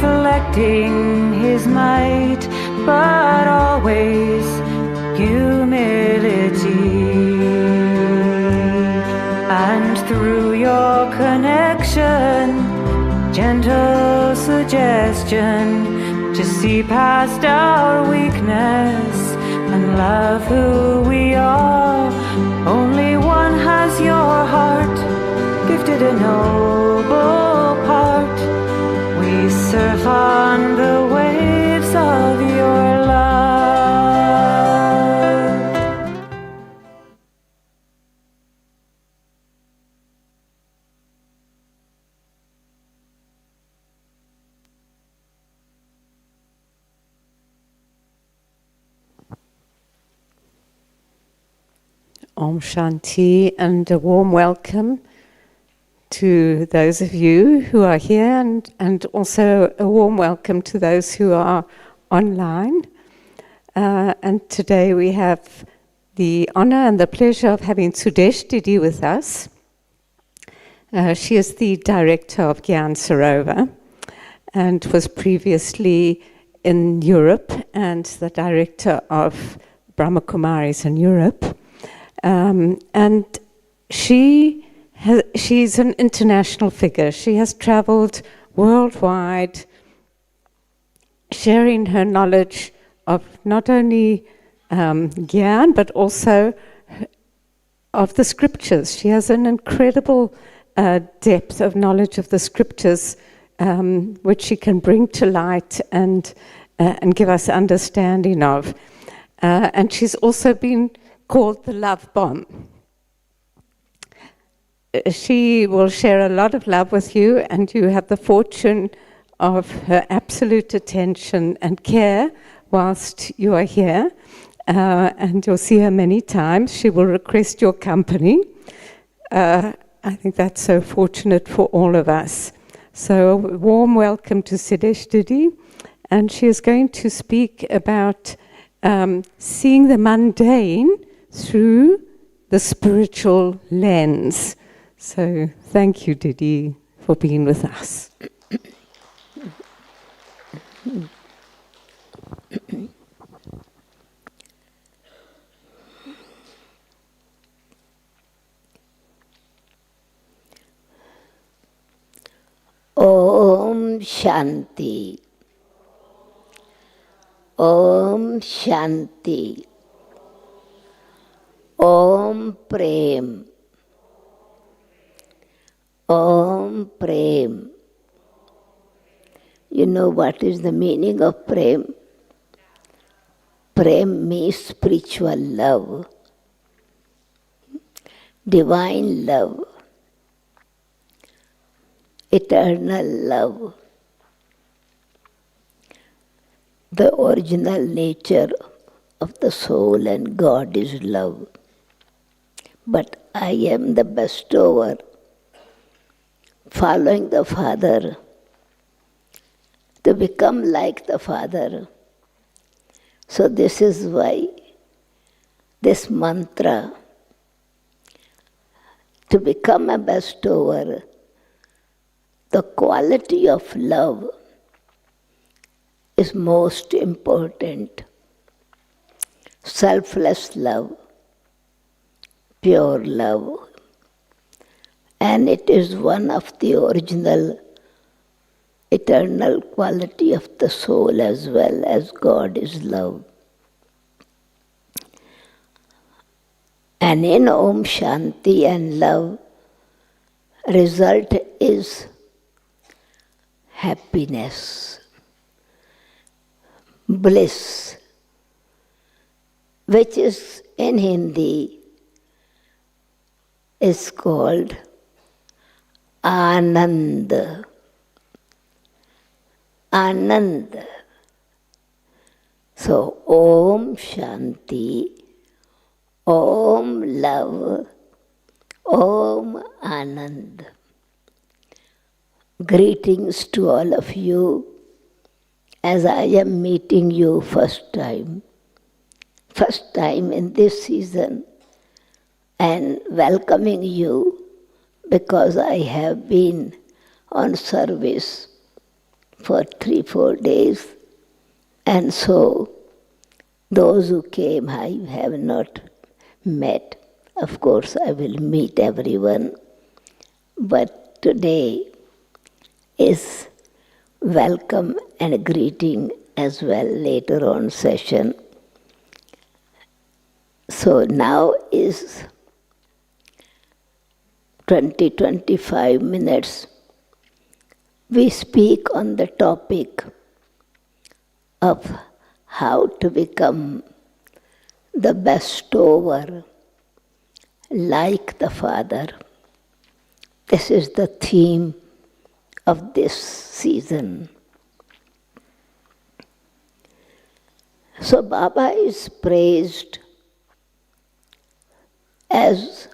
reflecting his might, but always humility. And through your connection, gentle suggestion to see past our weakness and love who we are. Only one has your heart, gifted a noble part. We surf on the waves of your love. Om Shanti, and a warm welcome to those of you who are here, and also a warm welcome to those who are online. And today we have the honor and the pleasure of having Sudesh Didi with us. She is the director of Gyan Sarovar and was previously in Europe and the director of Brahma Kumaris in Europe. And she's an international figure. She has traveled worldwide, sharing her knowledge of not only Gyan, but also of the scriptures. She has an incredible depth of knowledge of the scriptures, which she can bring to light and give us understanding of. And she's also been called the Love Bomb. She will share a lot of love with you, and you have the fortune of her absolute attention and care whilst you are here. And you'll see her many times. She will request your company. I think that's so fortunate for all of us. So a warm welcome to Sudesh Didi. And she is going to speak about seeing the mundane through the spiritual lens. So thank you, Didi, for being with us. Om Shanti. Om Shanti. Om Prem. Om Prem. You know what is the meaning of Prem? Prem means spiritual love, divine love, eternal love, the original nature of the soul, and God is love. But I am the bestower, following the Father, to become like the Father. So this is why this mantra, to become a bestower, the quality of love is most important. Selfless love, pure love. And it is one of the original, eternal quality of the soul as well, as God is love. And in Om Shanti and love, result is happiness, bliss, which is in Hindi is called Anand. Anand. So, Om Shanti, Om Love, Om Anand. Greetings to all of you as I am meeting you first time in this season, and welcoming you because I have been on service for 3-4 days. And so those who came I have not met. Of course, I will meet everyone. But today is welcome and greeting as well later on session. So now is 20-25 minutes. We speak on the topic of how to become the bestower like the Father. This is the theme of this season. So Baba is praised as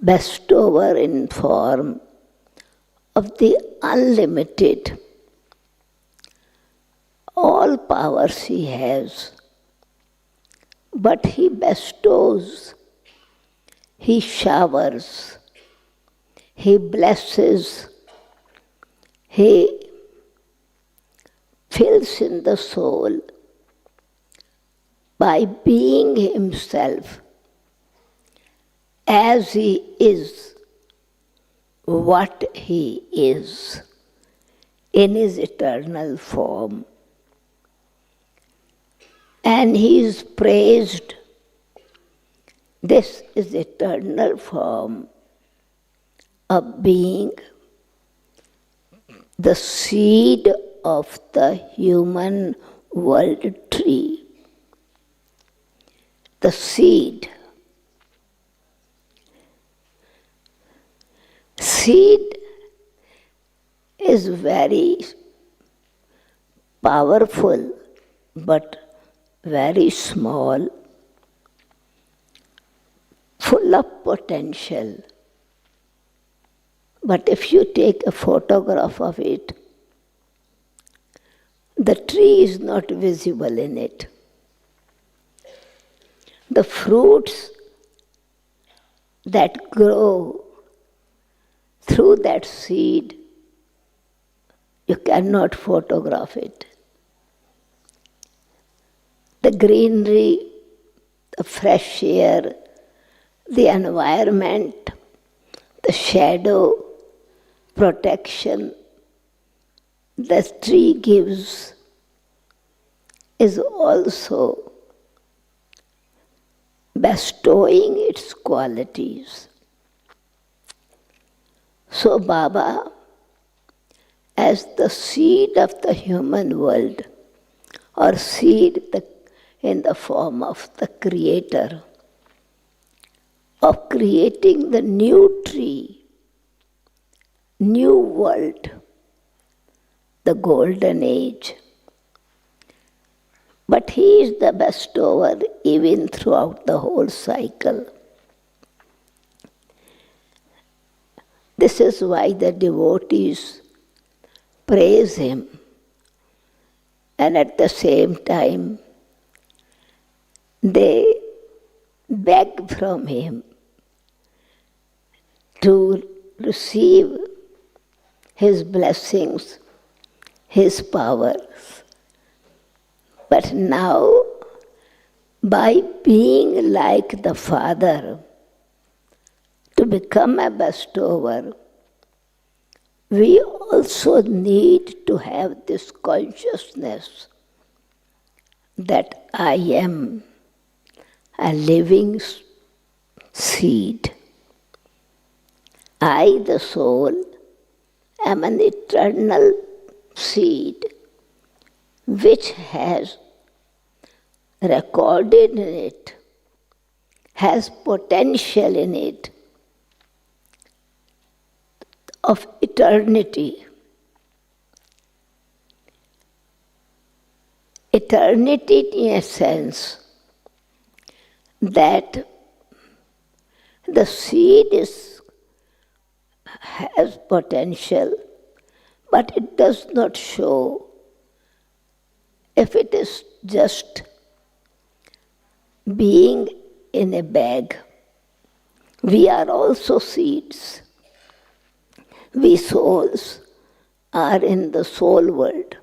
bestower in form of the unlimited. All powers he has, but he bestows, he showers, he blesses, he fills in the soul by being himself as he is, what he is, in his eternal form. And he is praised. This is eternal form of being the seed of the human world tree. The seed. Seed is very powerful, but very small, full of potential. But if you take a photograph of it, the tree is not visible in it. The fruits that grow through that seed, you cannot photograph it. The greenery, the fresh air, the environment, the shadow, protection the tree gives is also bestowing its qualities. So Baba, as the seed of the human world, or seed in the form of the Creator, of creating the new tree, new world, the golden age. But he is the bestower even throughout the whole cycle. This is why the devotees praise him, and at the same time they beg from him to receive his blessings, his powers. But now, by being like the Father, to become a bestower, we also need to have this consciousness that I am a living seed. I, the soul, am an eternal seed which has recorded in it, has potential in it of eternity. Eternity in a sense that the seed has potential, but it does not show if it is just being in a bag. We are also seeds. we souls are in the soul world.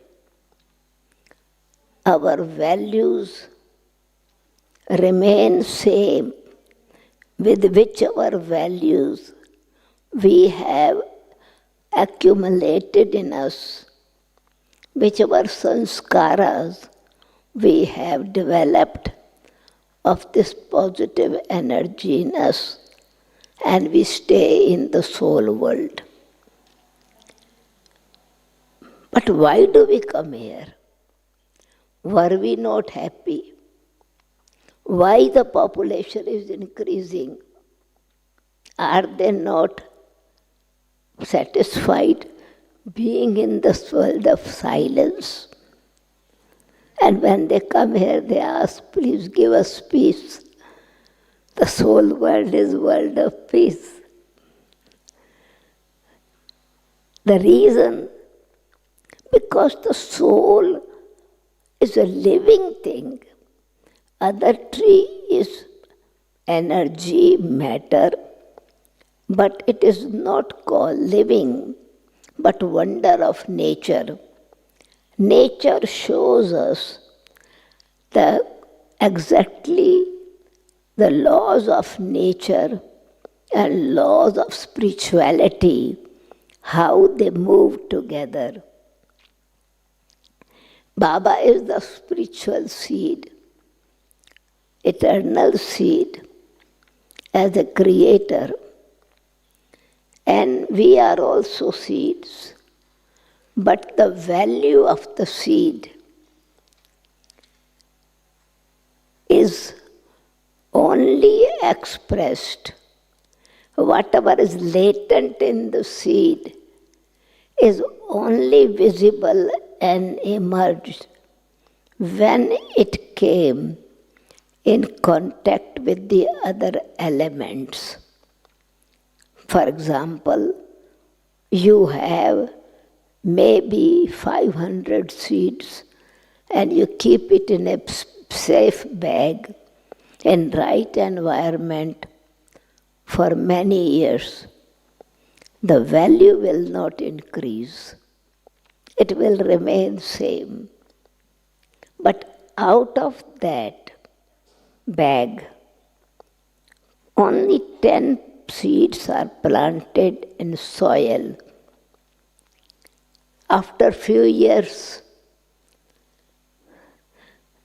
Our values remain same with whichever values we have accumulated in us, whichever sanskaras we have developed of this positive energy in us, and we stay in the soul world. But why do we come here? Were we not happy? Why the population is increasing? Are they not satisfied being in this world of silence? And when they come here, they ask, please give us peace. The soul world is world of peace. The reason, because the soul is a living thing. Other tree is energy, matter, but it is not called living, but wonder of nature. Nature shows us exactly the laws of nature and laws of spirituality, how they move together. Baba is the spiritual seed, eternal seed, as a creator. And we are also seeds. But the value of the seed is only expressed. Whatever is latent in the seed is only visible and emerged when it came in contact with the other elements. For example, you have maybe 500 seeds and you keep it in a safe bag in right environment for many years. The value will not increase. It will remain same. But out of that bag, only 10 seeds are planted in soil. After few years,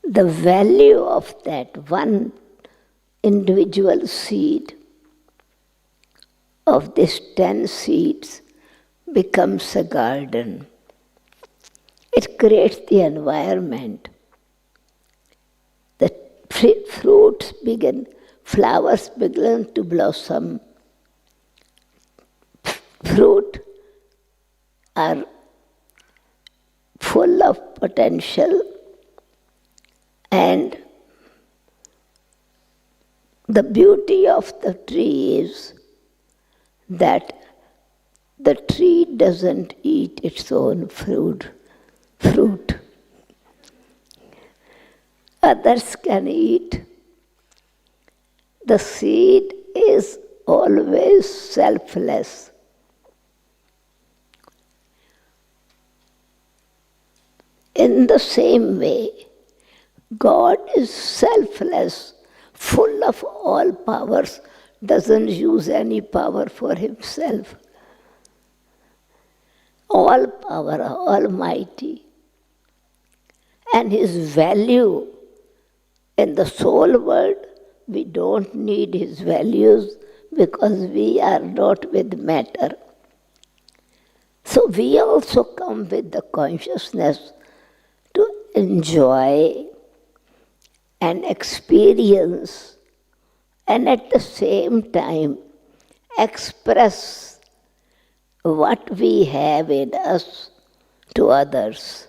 the value of that one individual seed of these 10 seeds becomes a garden. It creates the environment. The fruits begin, flowers begin to blossom. Fruit are full of potential, and the beauty of the tree is that the tree doesn't eat its own fruit. Others can eat. The seed is always selfless. In the same way, God is selfless, full of all powers, doesn't use any power for himself. All power, almighty. And his value in the soul world, we don't need his values because we are not with matter. So we also come with the consciousness to enjoy and experience and at the same time express what we have in us to others.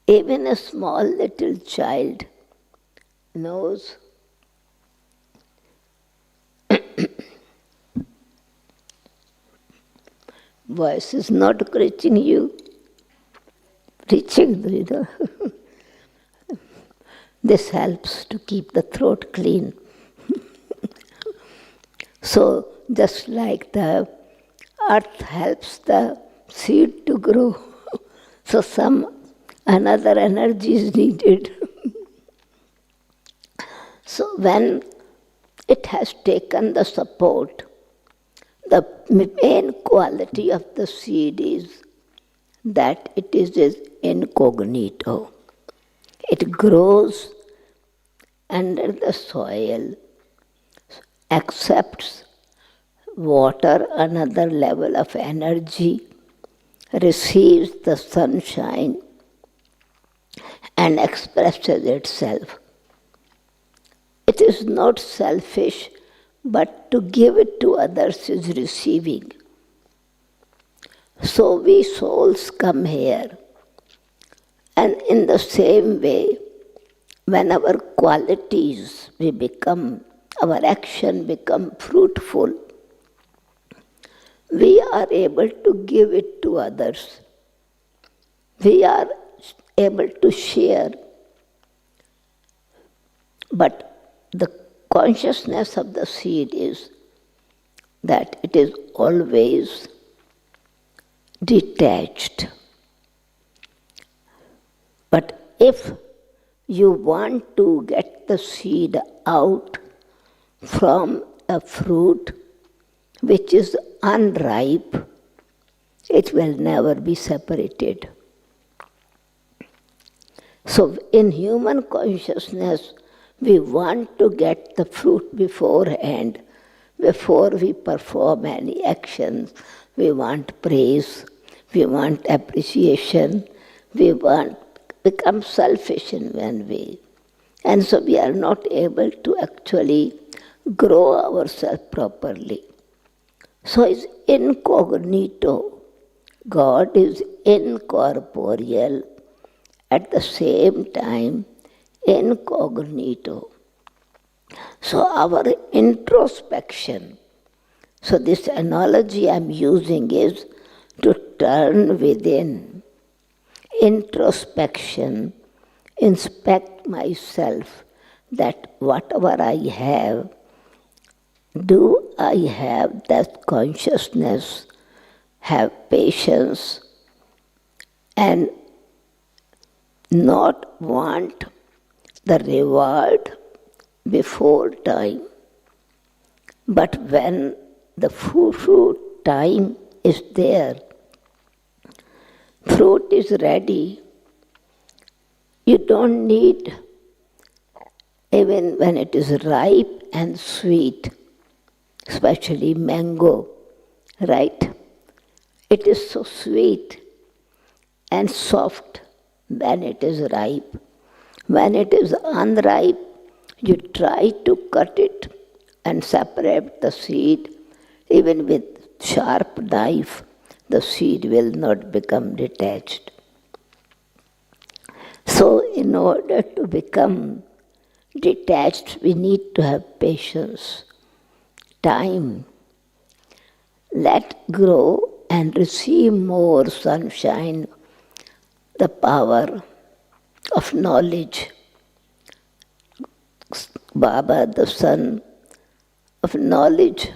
Even a small little child knows voice is not reaching you. Reaching, This helps to keep the throat clean. So, just like the earth helps the seed to grow. So another energy is needed. So when it has taken the support, the main quality of the seed is that it is incognito. It grows under the soil, accepts water, another level of energy, receives the sunshine and expresses itself. It is not selfish, but to give it to others is receiving. So we souls come here, and in the same way, when our qualities our action become fruitful, we are able to give it to others. We are able to share. But the consciousness of the seed is that it is always detached. But if you want to get the seed out from a fruit which is unripe, it will never be separated. So in human consciousness, we want to get the fruit beforehand, before we perform any actions. We want praise, we want appreciation, we want become selfish in one way. And so we are not able to actually grow ourselves properly. So it's incognito. God is incorporeal, at the same time incognito. So our introspection, so this analogy I'm using is to turn within. Introspection, inspect myself, that whatever I have, do I have that consciousness, have patience, and not want the reward before time. But when the fruit time is there, fruit is ready, you don't need, even when it is ripe and sweet, especially mango, right? It is so sweet and soft when it is ripe. When it is unripe, you try to cut it and separate the seed. Even with sharp knife, the seed will not become detached. So in order to become detached, we need to have patience, time. Let grow and receive more sunshine, the power of knowledge. Baba, the son of knowledge.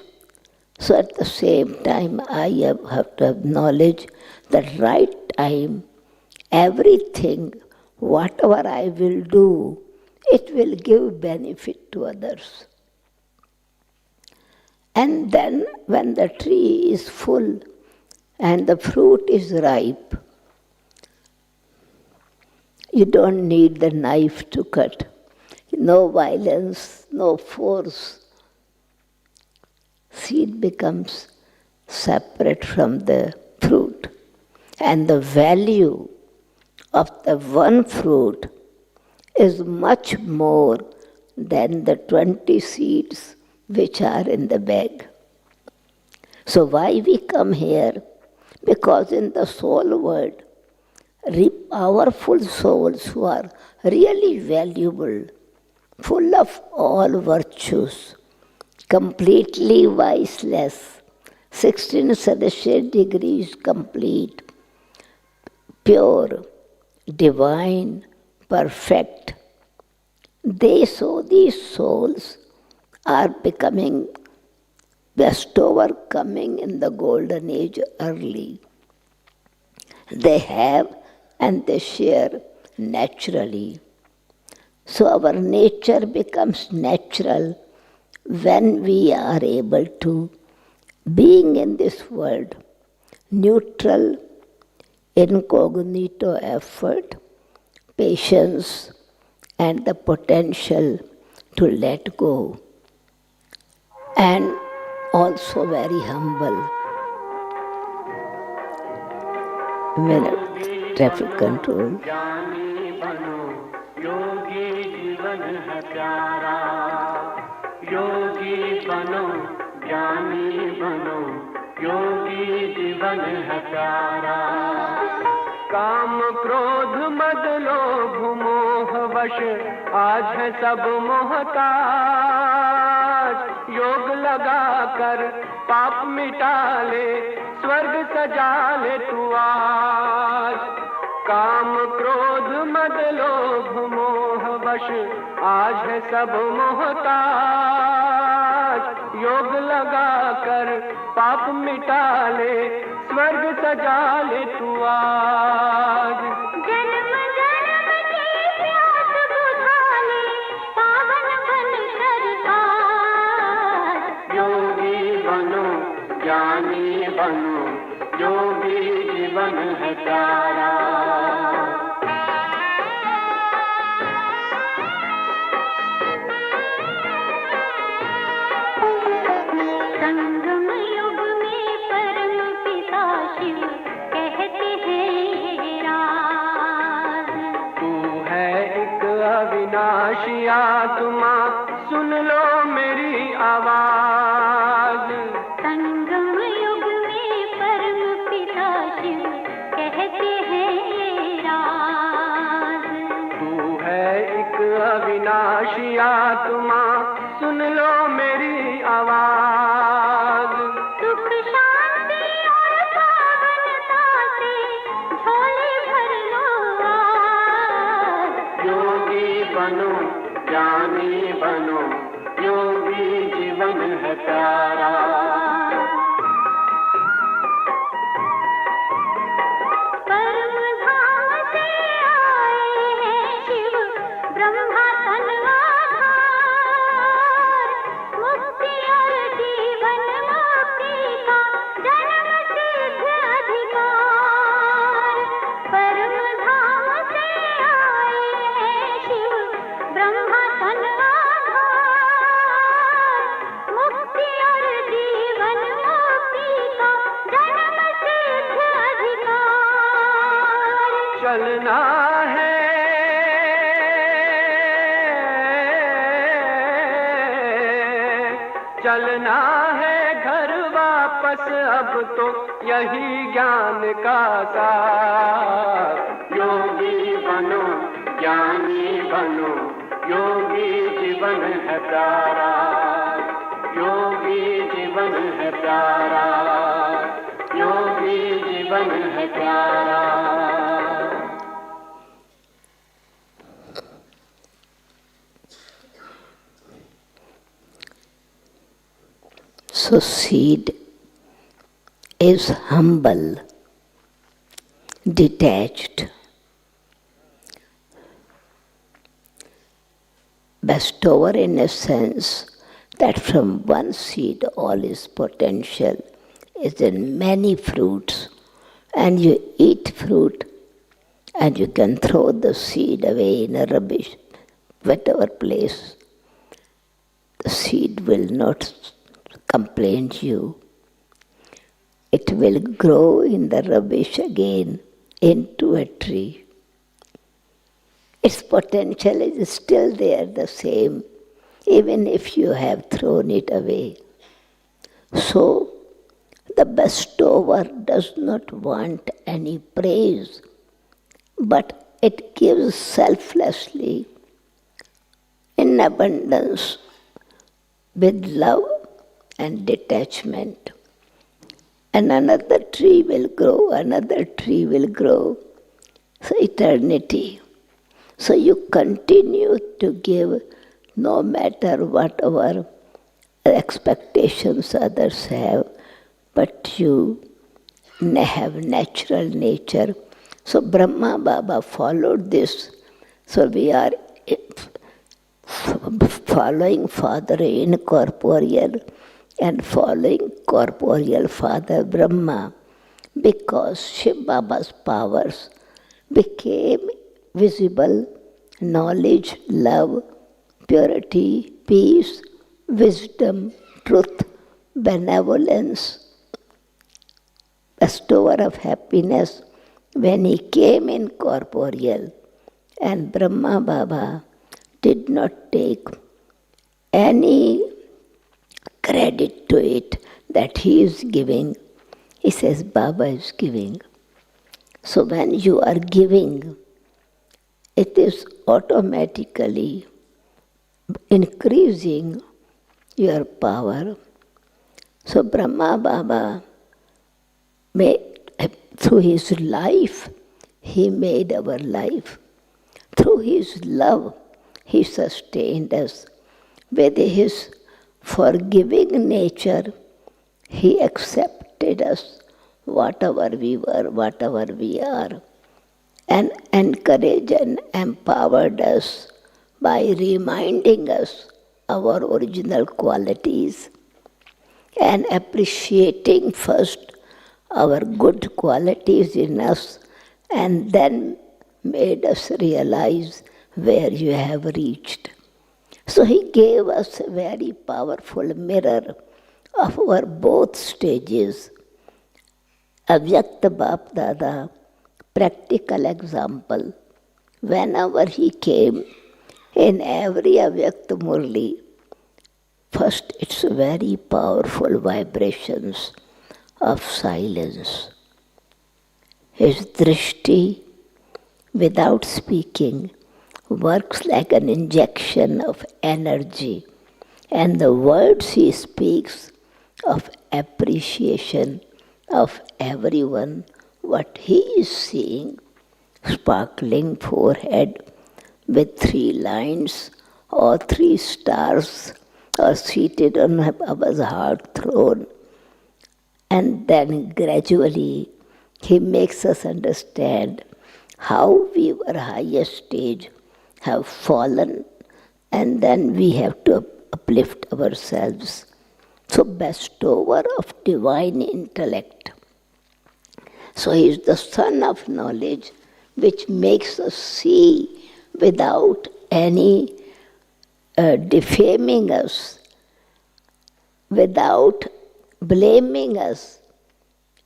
So at the same time, I have to have knowledge that right time, everything, whatever I will do, it will give benefit to others. And then when the tree is full and the fruit is ripe, you don't need the knife to cut. No violence, no force. Seed becomes separate from the fruit. And the value of the one fruit is much more than the 20 seeds which are in the bag. So why we come here? Because in the soul world, powerful souls who are really valuable, full of all virtues, completely viceless, 16 celestial degrees complete, pure, divine, perfect. These souls are becoming bestower coming in the golden age early. They have and they share naturally. So our nature becomes natural when we are able to, being in this world, neutral, incognito effort, patience, and the potential to let go. And also very humble. Minute, traffic control. योगी बनो ज्ञानी बनो योगी जीवन है प्यारा काम क्रोध मद लोभ मोह वश आज है सब मोहताज योग लगा कर पाप मिटा ले स्वर्ग सजा ले तू आज काम क्रोध मद लोभ मोह वश आज है सब मोहताज योग लगा कर पाप मिटा ले स्वर्ग सजा ले तू आज जन्म जन्म की प्यास बुझा ले पावन बन कर आज योगी बनो ज्ञानी बनो योगी जीवन है प्यारा अविनाशी आत्मा सुन लो मेरी आवाज संगम युग में परम पिता शिव कहते हैं राज तू है एक अविनाशी आत्मा सुन लो मेरी आवाज सुख शांति और पावनता से झोले भर लो आज योगी बनो ज्ञानी बनो योगी जीवन है प्यारा परम धाम से आए हैं शिव ब्रह्मा तन आधार मुक्ति और जीवन मुक्ति का जन्म सिद्ध अधिकार परम धाम से आए हैं शिव ब्रह्मा तन आधार मुक्ति और जीवन मुक्ति का जन्म सिद्ध अधिकार चलना है चलना है घर वापस अब तो यही ज्ञान का सार योगी बनो ज्ञानी बनो योगी जीवन है प्यारा योगी जीवन है प्यारा योगी जीवन है प्यारा So seed is humble, detached, bestower in a sense that from one seed all its potential is in many fruits, and you eat fruit and you can throw the seed away in a rubbish, whatever place. The seed will not complain you. It will grow in the rubbish again into a tree. Its potential is still there, the same, even if you have thrown it away. So, the bestower does not want any praise, but it gives selflessly, in abundance, with love and detachment. And another tree will grow, another tree will grow. So eternity. So you continue to give no matter what our expectations others have, but you have natural nature. So Brahma Baba followed this. So we are following Father incorporeal and following corporeal Father Brahma, because Shiv Baba's powers became visible: knowledge, love, purity, peace, wisdom, truth, benevolence, bestower of happiness, when he came in corporeal. And Brahma Baba did not take any credit to it that he is giving. He says Baba is giving. So when you are giving, it is automatically increasing your power. So Brahma Baba through his life, he made our life. Through his love, he sustained us. With his forgiving nature, he accepted us, whatever we were, whatever we are, and encouraged and empowered us by reminding us our original qualities and appreciating first our good qualities in us, and then made us realize where you have reached. So he gave us a very powerful mirror of our both stages. Avyakta Bap Dada, practical example. Whenever he came, in every Avyakta Murli, first it's very powerful vibrations of silence. His drishti, without speaking, works like an injection of energy, and the words he speaks of appreciation of everyone, what he is seeing, sparkling forehead with 3 lines or 3 stars, or seated on Baba's heart throne. And then gradually he makes us understand how we were highest stage have fallen, and then we have to uplift ourselves. So bestower of divine intellect. So he is the son of knowledge, which makes us see without any defaming us, without blaming us,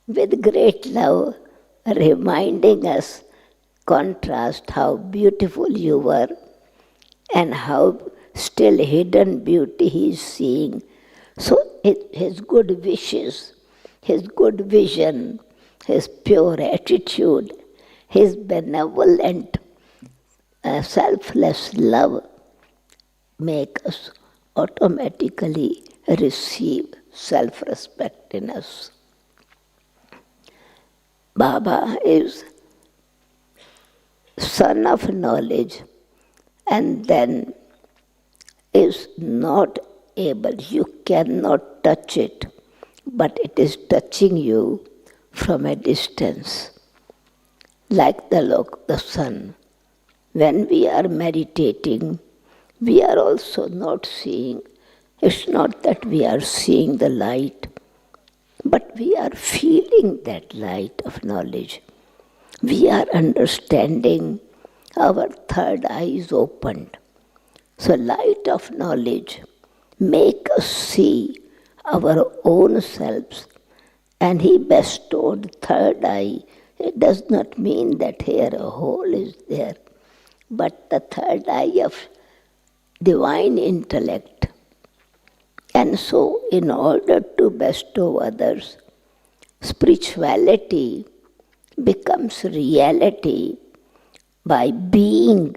with great love, reminding us, contrast how beautiful you were and how still hidden beauty he is seeing. So his good wishes, his good vision, his pure attitude, his benevolent, selfless love make us automatically receive self-respect in us. Baba is son of knowledge, and then is not able, you cannot touch it, but it is touching you from a distance. Like the sun. When we are meditating, we are also not seeing. It's not that we are seeing the light, but we are feeling that light of knowledge. We are understanding, our third eye is opened. So light of knowledge make us see our own selves, and he bestowed third eye. It does not mean that here a hole is there, but the third eye of divine intellect. And so in order to bestow others, spirituality becomes reality by being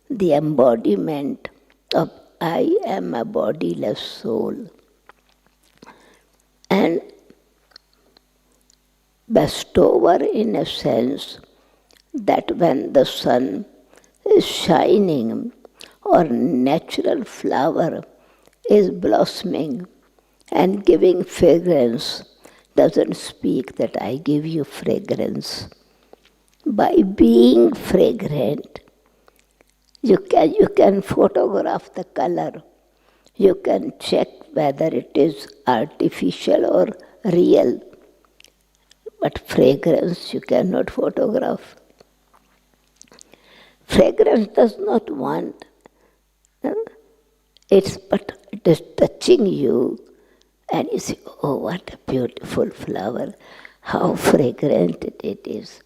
the embodiment of I am a bodiless soul. And bestower in a sense that when the sun is shining or natural flower is blossoming, And giving fragrance doesn't speak that I give you fragrance. By being fragrant, you can photograph the color. You can check whether it is artificial or real. But fragrance you cannot photograph. Fragrance does not want. But it is touching you and you say, oh, what a beautiful flower. How fragrant it is.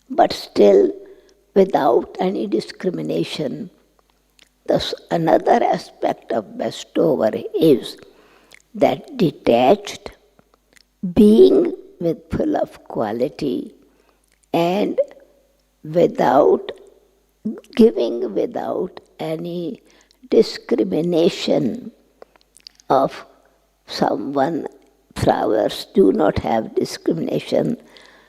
But still, without any discrimination. Thus, another aspect of bestower is that detached, being with full of quality, and without giving without any discrimination of someone. Flowers do not have discrimination.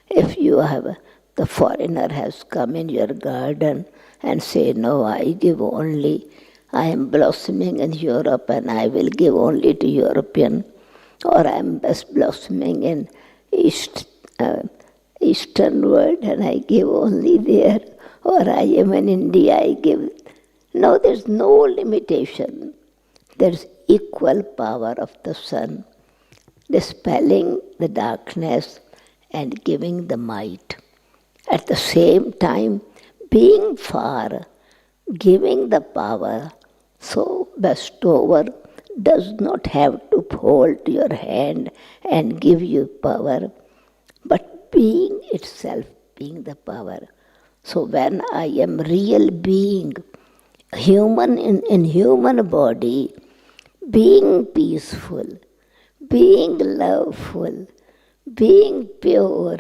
If you have the foreigner has come in your garden and say, no, I give only, I am blossoming in Europe and I will give only to European, or I am best blossoming in Eastern world and I give only there, or I am in India, I give. No, there's no limitation. There's equal power of the sun, dispelling the darkness and giving the might. At the same time, being far, giving the power, so bestower does not have to hold your hand and give you power, but being itself being the power. So when I am real being, human in human body, being peaceful, being loveful, being pure,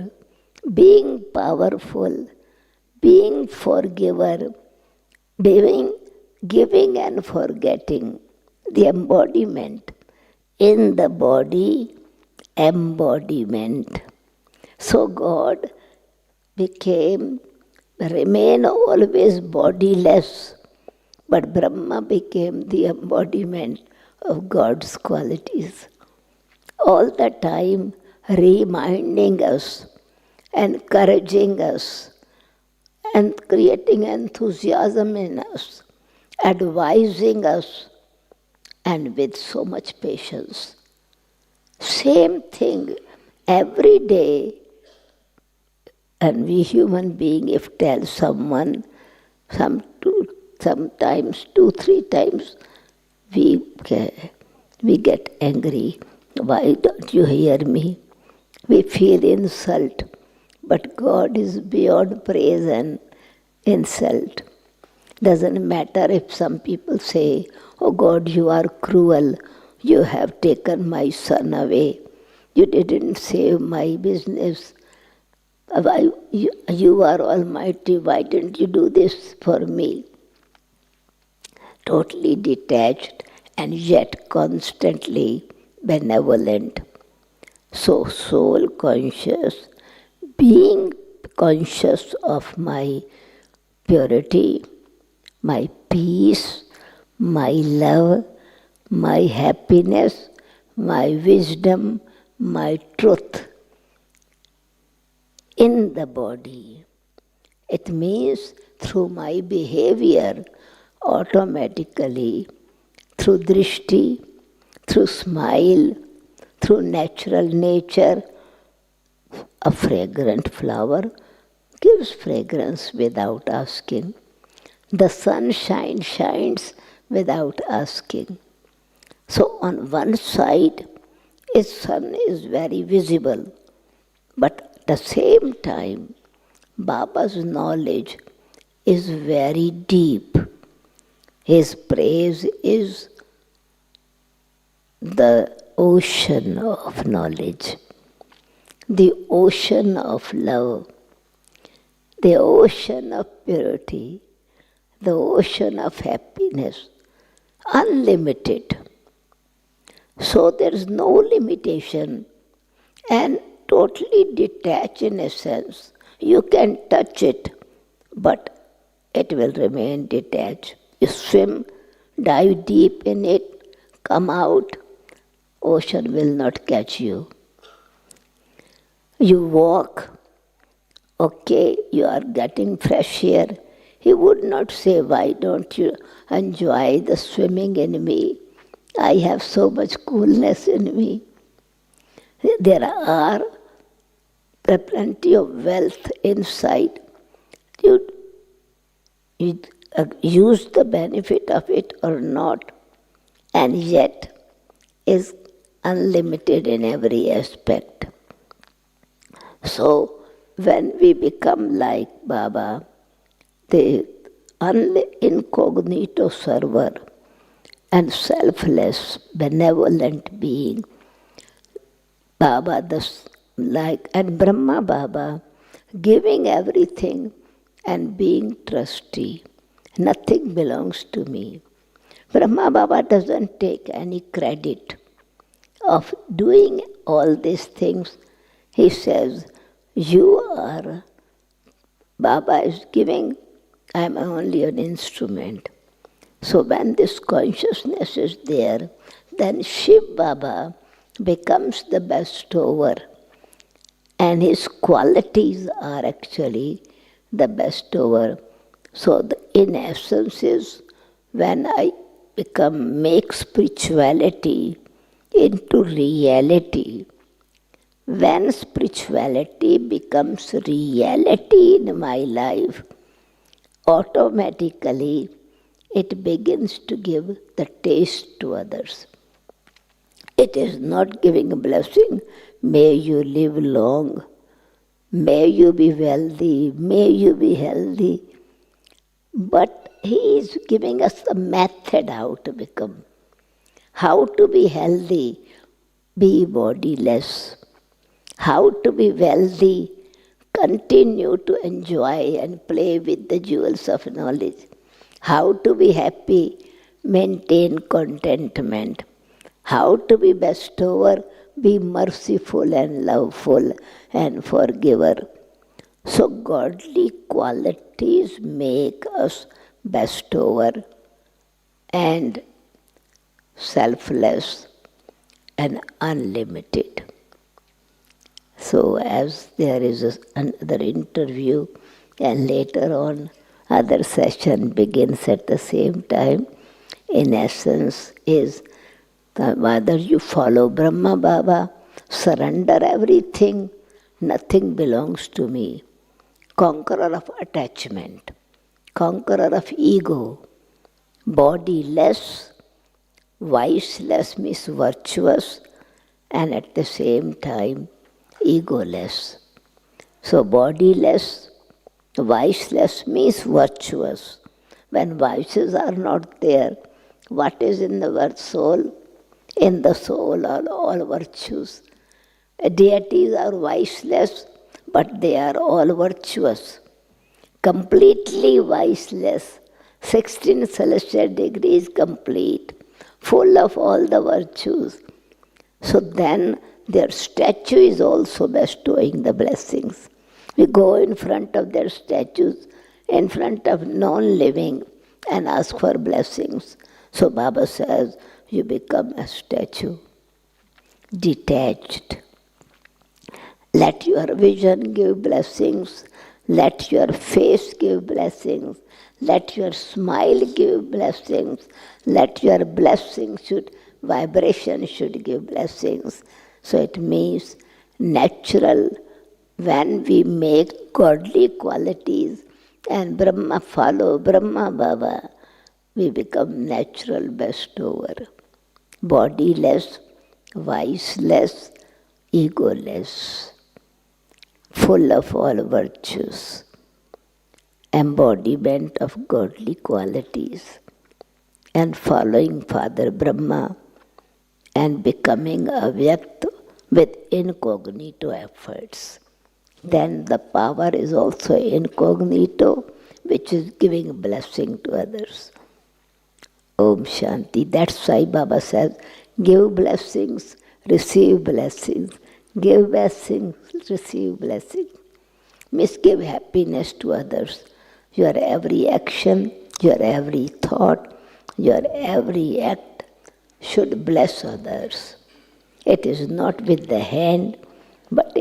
being powerful, being forgiver, giving and forgetting, the embodiment. In the body, embodiment. So God remain always bodiless, but Brahma became the embodiment of God's qualities. All the time reminding us, encouraging us, and creating enthusiasm in us, advising us, and with so much patience. Same thing every day. And we human beings, if tell someone, sometimes 2-3 times, we get angry. Why don't you hear me? We feel insult. But God is beyond praise and insult. Doesn't matter if some people say, oh God, you are cruel. You have taken my son away. You didn't save my business. You are almighty. Why didn't you do this for me? Totally detached and yet constantly benevolent. So soul conscious, being conscious of my purity, my peace, my love, my happiness, my wisdom, my truth in the body. It means through my behavior, automatically, through drishti, through smile, through natural nature, a fragrant flower gives fragrance without asking. The sunshine shines without asking. So on one side, its sun is very visible, but at the same time, Baba's knowledge is very deep. His praise is the ocean of knowledge, the ocean of love, the ocean of purity, the ocean of happiness, unlimited. So there is no limitation and totally detached in a sense. You can touch it, but it will remain detached. You swim, dive deep in it, come out, ocean will not catch you. You walk, okay, you are getting fresh air. He would not say, why don't you enjoy the swimming in me? I have so much coolness in me. There are plenty of wealth inside. You use the benefit of it or not, and yet is unlimited in every aspect. So when we become like Baba, the incognito server and selfless, benevolent being, Baba, and Brahma Baba, giving everything and being trustee. Nothing belongs to me. Brahma Baba doesn't take any credit of doing all these things. He says, Baba is giving, I am only an instrument. So when this consciousness is there, then Shiv Baba becomes the bestower. And his qualities are actually the bestower. So in essence is when I make spirituality into reality. When spirituality becomes reality in my life, automatically it begins to give the taste to others. It is not giving a blessing, may you live long, may you be wealthy, may you be healthy. But he is giving us a method how to become. How to be healthy, be bodiless. How to be wealthy, continue to enjoy and play with the jewels of knowledge. How to be happy, maintain contentment. How to be bestower, be merciful and loveful and forgiver. So godly qualities make us bestower and selfless and unlimited. So as there is another interview and later on other session begins at the same time, in essence is whether you follow Brahma Baba, surrender everything, nothing belongs to me, conqueror of attachment, conqueror of ego, bodiless, viceless means virtuous, and at the same time egoless. So bodiless, viceless means virtuous. When vices are not there, what is in the soul? In the soul are all virtues. Deities are viceless, but they are all virtuous. Completely viceless. 16 celestial degrees complete, full of all the virtues. So then their statue is also bestowing the blessings. We go in front of their statues, in front of non-living, and ask for blessings. So Baba says, you become a statue, detached. Let your vision give blessings. Let your face give blessings. Let your smile give blessings. Let your vibration should give blessings. So it means natural, when we make godly qualities and follow Brahma Baba, we become natural bestower. Bodiless, viceless, egoless, full of all virtues, embodiment of godly qualities, and following Father Brahma and becoming avyakt with incognito efforts. Then the power is also incognito, which is giving blessing to others. Om Shanti. That's why Baba says, give blessings, receive blessings. Give blessings, receive blessings. Means give happiness to others. Your every action, your every thought, your every act should bless others. It is not with the hand, but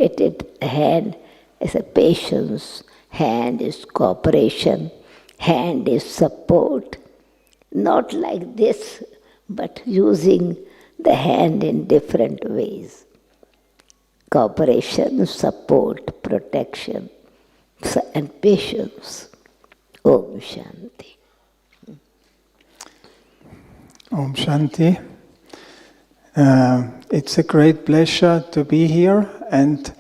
hand is a patience, hand is cooperation, hand is support. Not like this, but using the hand in different ways. Cooperation, support, protection, and patience. Om Shanti. Om Shanti. It's a great pleasure to be here, and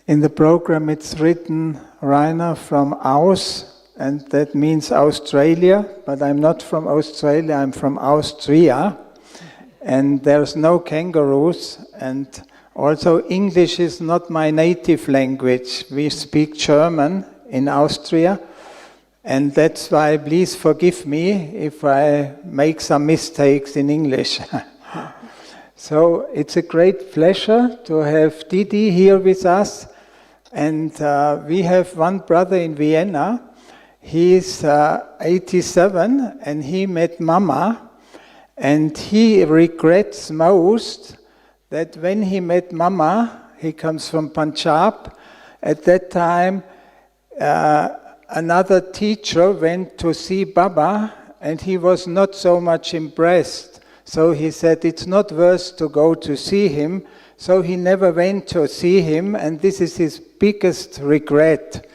in the program it's written Rainer from Aus, and that means Australia, but I'm not from Australia, I'm from Austria, and there's no kangaroos, and also English is not my native language. We speak German in Austria, and that's why please forgive me if I make some mistakes in English. So it's a great pleasure to have Didi here with us, and we have one brother in Vienna. He's 87 and he met Mama, and he regrets most that when he met Mama, he comes from Punjab, at that time another teacher went to see Baba and he was not so much impressed. So he said it's not worth to go to see him, so he never went to see him, and this is his biggest regret.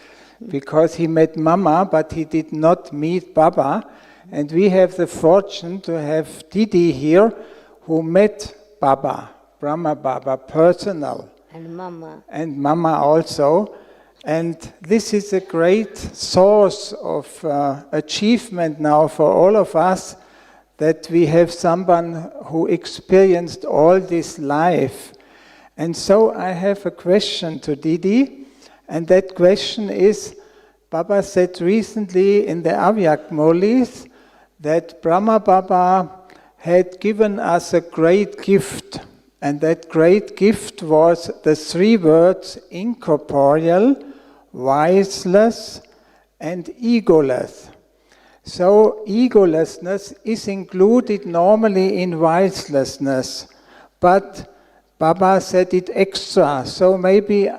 Because he met Mama, but he did not meet Baba. And we have the fortune to have Didi here, who met Baba, Brahma Baba, personal. And Mama. And Mama also. And this is a great source of achievement now for all of us, that we have someone who experienced all this life. And so I have a question to Didi. And that question is, Baba said recently in the Avyak Molis that Brahma Baba had given us a great gift. And that great gift was the 3 words incorporeal, wiseless, and egoless. So egolessness is included normally in wiselessness, but Baba said it extra. So maybe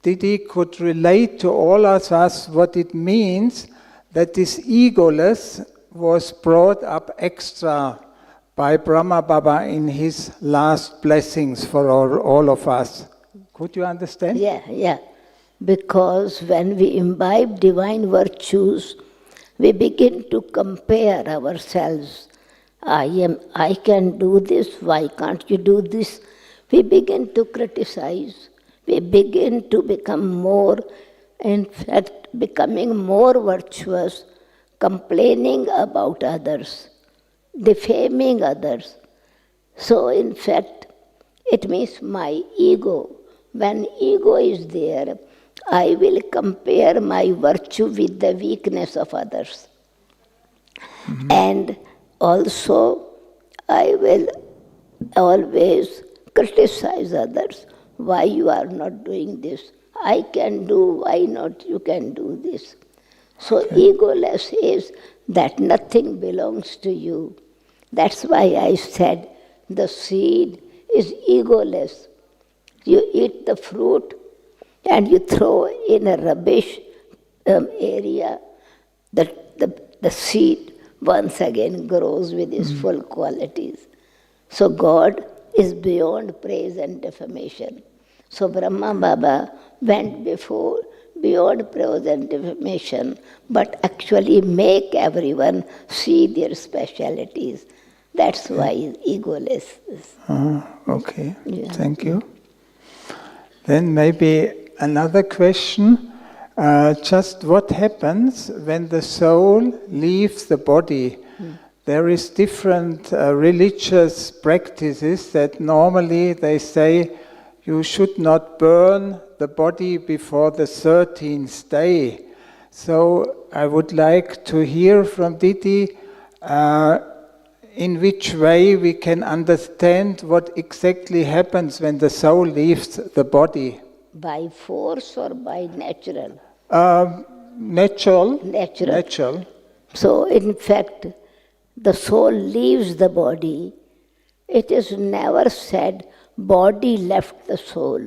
Didi could relate to all of us what it means that this egoless was brought up extra by Brahma Baba in his last blessings for all of us. Could you understand? Yeah. Because when we imbibe divine virtues, we begin to compare ourselves. I can do this, why can't you do this? We begin to criticize. We begin to become more, in fact, becoming more virtuous, complaining about others, defaming others. So, in fact, it means my ego. When ego is there, I will compare my virtue with the weakness of others. Mm-hmm. And also, I will always criticize others. Why you are not doing this? I can do, why not you can do this? So egoless is that nothing belongs to you. That's why I said the seed is egoless. You eat the fruit and you throw in a rubbish area, the seed once again grows with its full qualities. So God is beyond praise and defamation. So Brahma Baba went before, beyond praise and defamation, but actually make everyone see their specialities. That's why it's egoless. Okay, yeah. Thank you. Then maybe another question. Just what happens when the soul leaves the body? There is different religious practices that normally they say you should not burn the body before the 13th day. So I would like to hear from Didi in which way we can understand what exactly happens when the soul leaves the body. By force or by natural? Natural. So in fact, the soul leaves the body. It is never said body left the soul.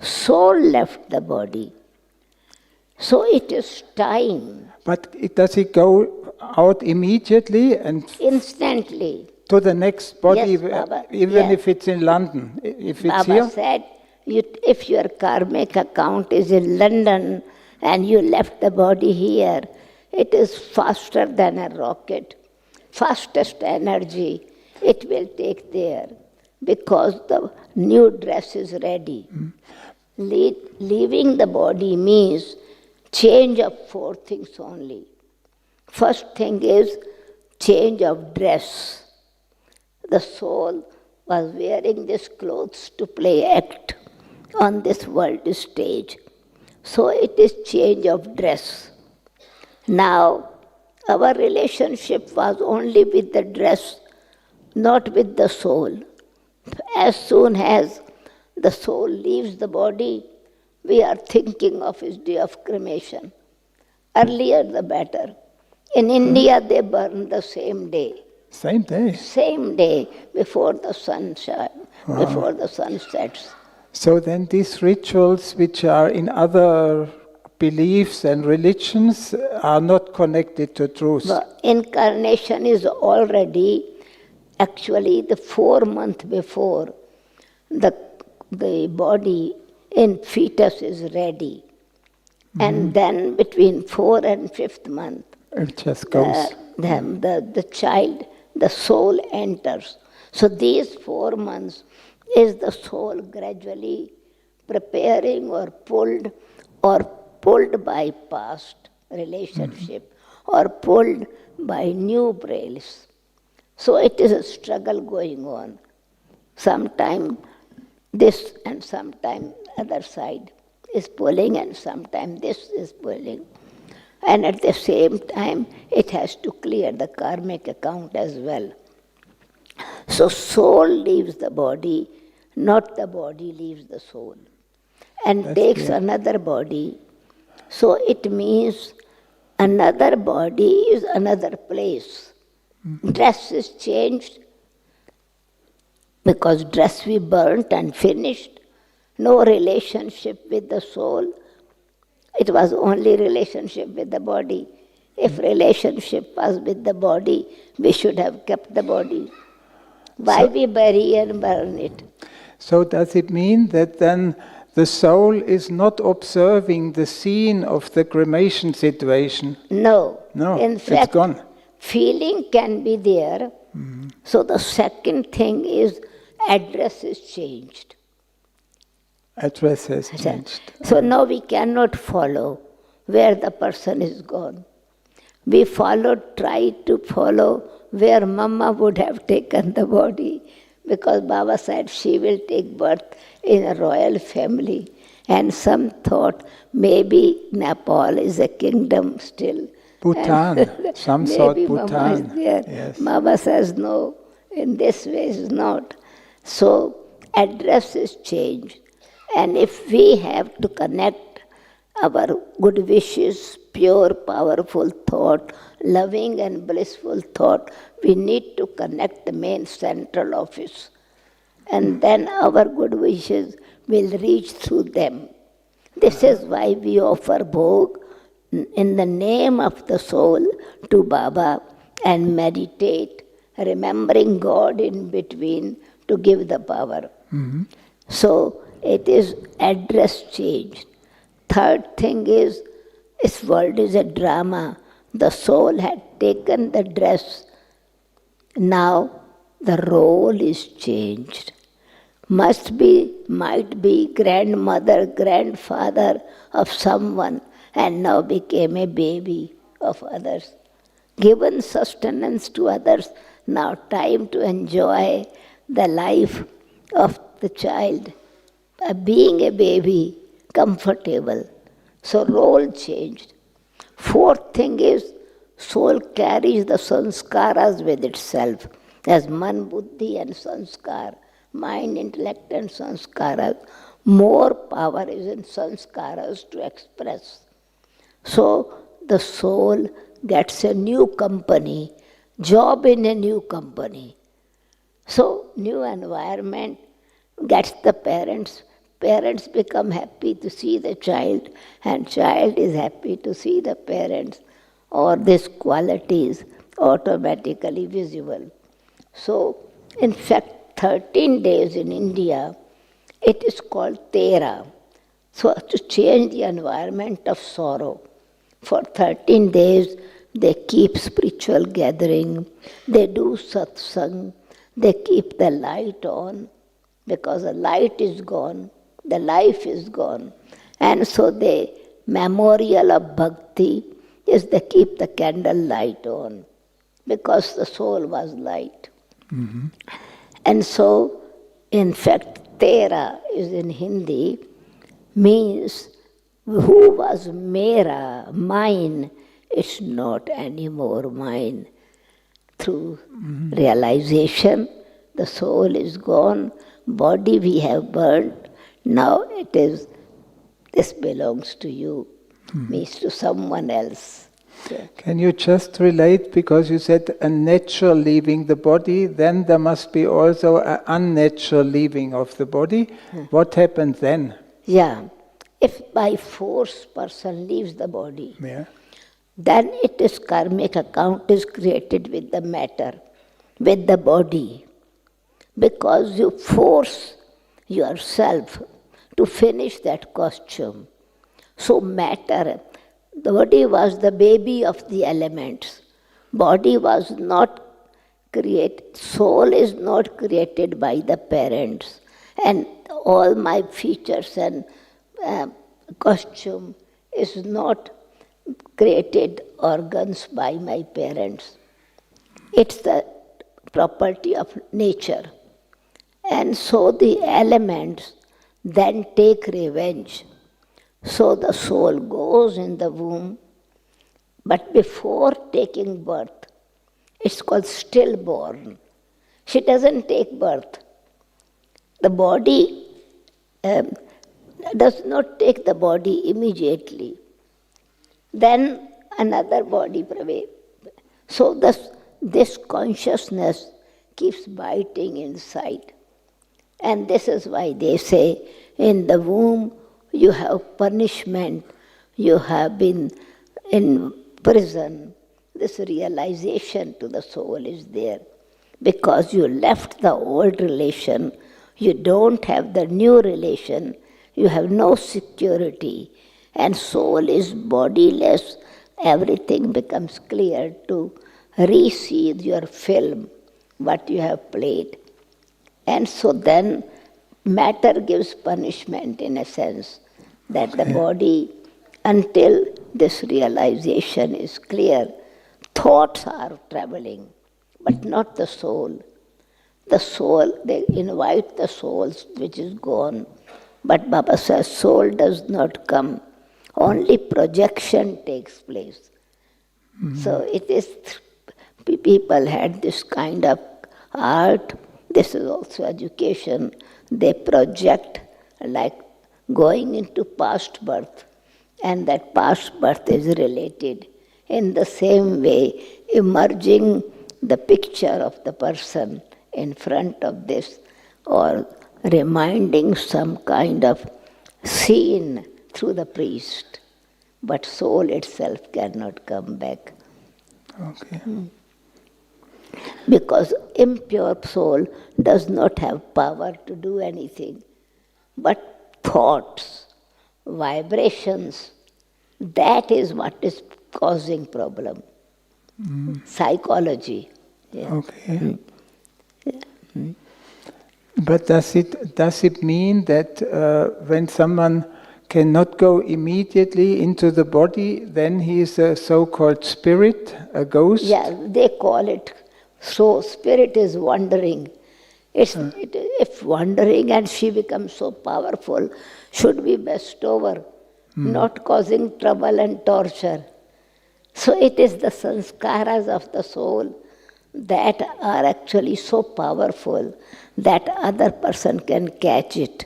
Soul left the body. So it is time. But does it go out immediately and Instantly. to the next body, Yes, Baba. even Yeah. if it's in London, if it's Baba here? said, if your karmic account is in London and you left the body here, it is faster than a rocket, fastest energy it will take there because the new dress is ready. Leaving the body means change of 4 things only. First thing is change of dress. The soul was wearing these clothes to play act on this world stage. So it is change of dress. Now, our relationship was only with the dress, not with the soul. As soon as the soul leaves the body, we are thinking of his day of cremation. Earlier the better. In India they burn the same day. Same day. Same day before the sun shines, before the sun sets. So then these rituals which are in other beliefs and religions are not connected to truth. The incarnation is already actually the 4 months before the body in fetus is ready. And then between 4th and 5th month, It just goes. the child, the soul enters. So these 4 months is the soul gradually preparing or pulled by past relationship or pulled by new brails. So it is a struggle going on. Sometime this and sometime other side is pulling and sometime this is pulling. And at the same time, it has to clear the karmic account as well. So soul leaves the body, not the body leaves the soul. And takes another body. So it means another body is another place. Dress is changed because dress we burnt and finished. No relationship with the soul. It was only relationship with the body. If relationship was with the body, we should have kept the body. Why we bury and burn it? So does it mean that then the soul is not observing the scene of the cremation situation? No. No, In it's fact, gone. feeling can be there. So the second thing is address is changed. Address has changed. So now we cannot follow where the person is gone. We try to follow where Mama would have taken the body, because Baba said she will take birth in a royal family. And some thought maybe Nepal is a kingdom still. Bhutan. Some thought Maybe Mama is Bhutan. there. Yes. Mama says no, in this way is not. So address is changed. And if we have to connect our good wishes, pure, powerful thought, loving and blissful thought, we need to connect the main central office. And then our good wishes will reach through them. This is why we offer bhog in the name of the soul to Baba and meditate, remembering God in between to give the power. So it is address changed. Third thing is, this world is a drama. The soul had taken the dress. Now the role is changed. Might be grandmother, grandfather of someone, and now became a baby of others. Given sustenance to others, now time to enjoy the life of the child. Being a baby, comfortable. So role changed. Fourth thing is, soul carries the sanskaras with itself. As man, buddhi and sanskar, mind, intellect and sanskaras. More power is in sanskaras to express. So the soul gets a new company, job in a new company. So new environment, gets the parents. Parents become happy to see the child, and child is happy to see the parents, or this quality is automatically visible. So, in fact, 13 days in India, it is called Tera. So, to change the environment of sorrow, for 13 days, they keep spiritual gathering, they do satsang, they keep the light on, because the light is gone, the life is gone. And so the memorial of bhakti is they keep the candle light on, because the soul was light. Mm-hmm. And so, in fact, Tera is in Hindi, means who was mera, mine, it's not anymore mine. Through realization, the soul is gone, body we have burnt, now it is, this belongs to you, means to someone else. Yeah. Can you just relate, because you said a natural leaving the body, then there must be also an unnatural leaving of the body. What happens then? Yeah, if by force person leaves the body, Yeah. then it is karmic account is created with the matter, with the body. Because you force yourself to finish that costume. So matter, the body was the baby of the elements. Body was not created, soul is not created by the parents. And all my features and costume is not created organs by my parents. It's the property of nature. And so the elements then take revenge. So the soul goes in the womb, but before taking birth, it's called stillborn. She doesn't take birth. The body does not take the body immediately. Then another body prevails. So this consciousness keeps biting inside. And this is why they say, in the womb you have punishment, you have been in prison. This realization to the soul is there. Because you left the old relation, you don't have the new relation, you have no security, and soul is bodiless, everything becomes clear to re-see your film, what you have played. And so then matter gives punishment in a sense, that the body, until this realization is clear, thoughts are traveling, but not the soul. The soul, they invite the soul which is gone, but Baba says soul does not come, only projection takes place. So it is, people had this kind of art. This is also education. They project like going into past birth, and that past birth is related. In the same way, emerging the picture of the person in front of this, or reminding some kind of scene through the priest. But soul itself cannot come back. Okay. Because impure soul does not have power to do anything. But thoughts, vibrations, that is what is causing problem. Psychology. Yeah. Okay. But does it mean that when someone cannot go immediately into the body, then he is a so-called spirit, a ghost? Yeah, they call it. So spirit is wandering. If wandering and she becomes so powerful, should be best over, not causing trouble and torture. So it is the sanskaras of the soul that are actually so powerful that other person can catch it,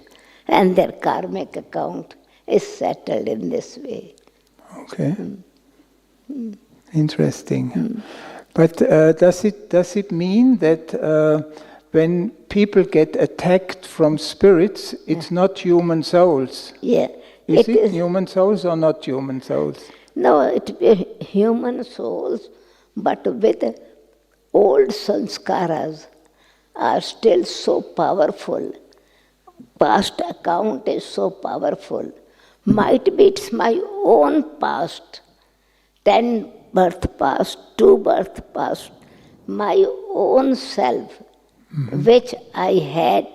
and their karmic account is settled in this way. Okay. Interesting. But does it mean that when people get attacked from spirits, it's not human souls. Yeah. Is it human souls or not human souls? No, it be human souls, but with old sanskaras are still so powerful. Past account is so powerful. Might be it's my own past, 10 birth past, 2 birth past, my own self, which I had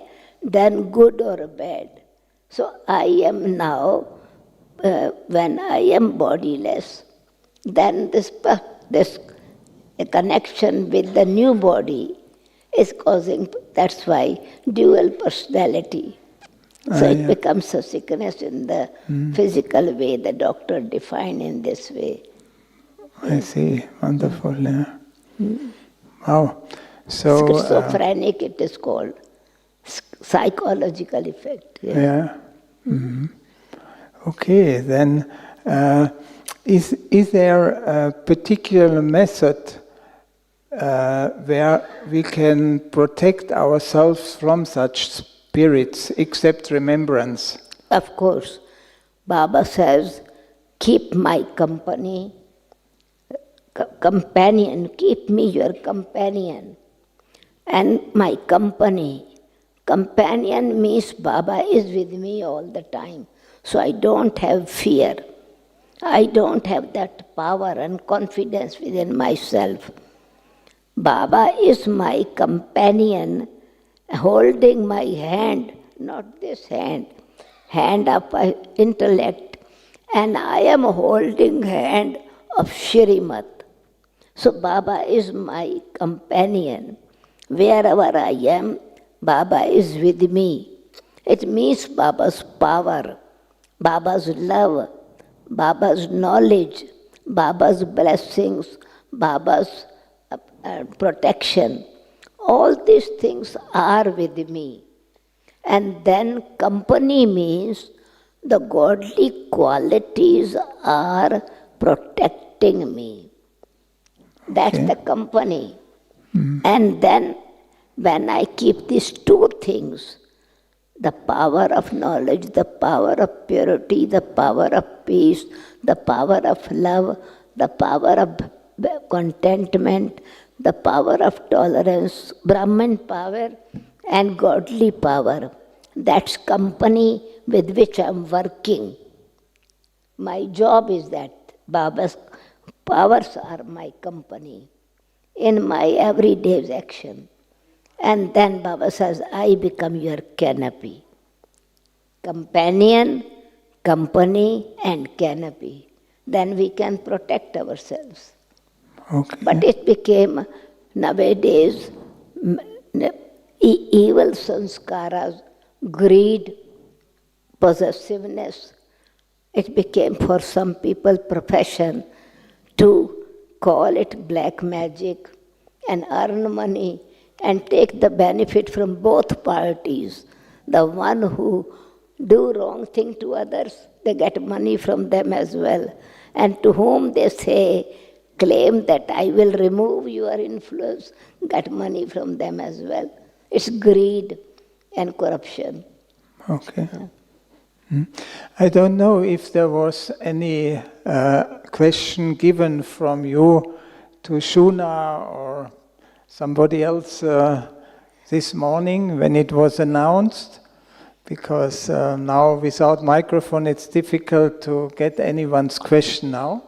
done good or bad. So I am now, when I am bodiless, then this connection with the new body is causing, that's why dual personality. So it becomes a sickness in the physical way, the doctor defined in this way. I see, wonderful, yeah. Wow. So, schizophrenic it is called, psychological effect. Yeah. Okay, then is there a particular method where we can protect ourselves from such spirits, except remembrance? Of course, Baba says, keep my company, companion, keep me your companion. And my company, companion means Baba is with me all the time. So I don't have fear. I don't have that power and confidence within myself. Baba is my companion, holding my hand, not this hand of intellect, and I am holding hand of Shrimat. So Baba is my companion. Wherever I am, Baba is with me. It means Baba's power, Baba's love, Baba's knowledge, Baba's blessings, Baba's protection. All these things are with me. And then company means the godly qualities are protecting me. That's the company. And then when I keep these two things, the power of knowledge, the power of purity, the power of peace, the power of love, the power of contentment, the power of tolerance, Brahman power and godly power, that's company with which I'm working. My job is that Baba's powers are my company in my everyday action. And then Baba says, I become your canopy. Companion, company and canopy. Then we can protect ourselves. Okay. But it became, nowadays, evil sanskaras, greed, possessiveness. It became for some people profession to call it black magic and earn money and take the benefit from both parties. The one who do wrong thing to others, they get money from them as well. And to whom they say, claim that I will remove your influence, get money from them as well. It's greed and corruption. Okay. I don't know if there was any question given from you to Shuna or somebody else this morning when it was announced, because now without microphone it's difficult to get anyone's question now.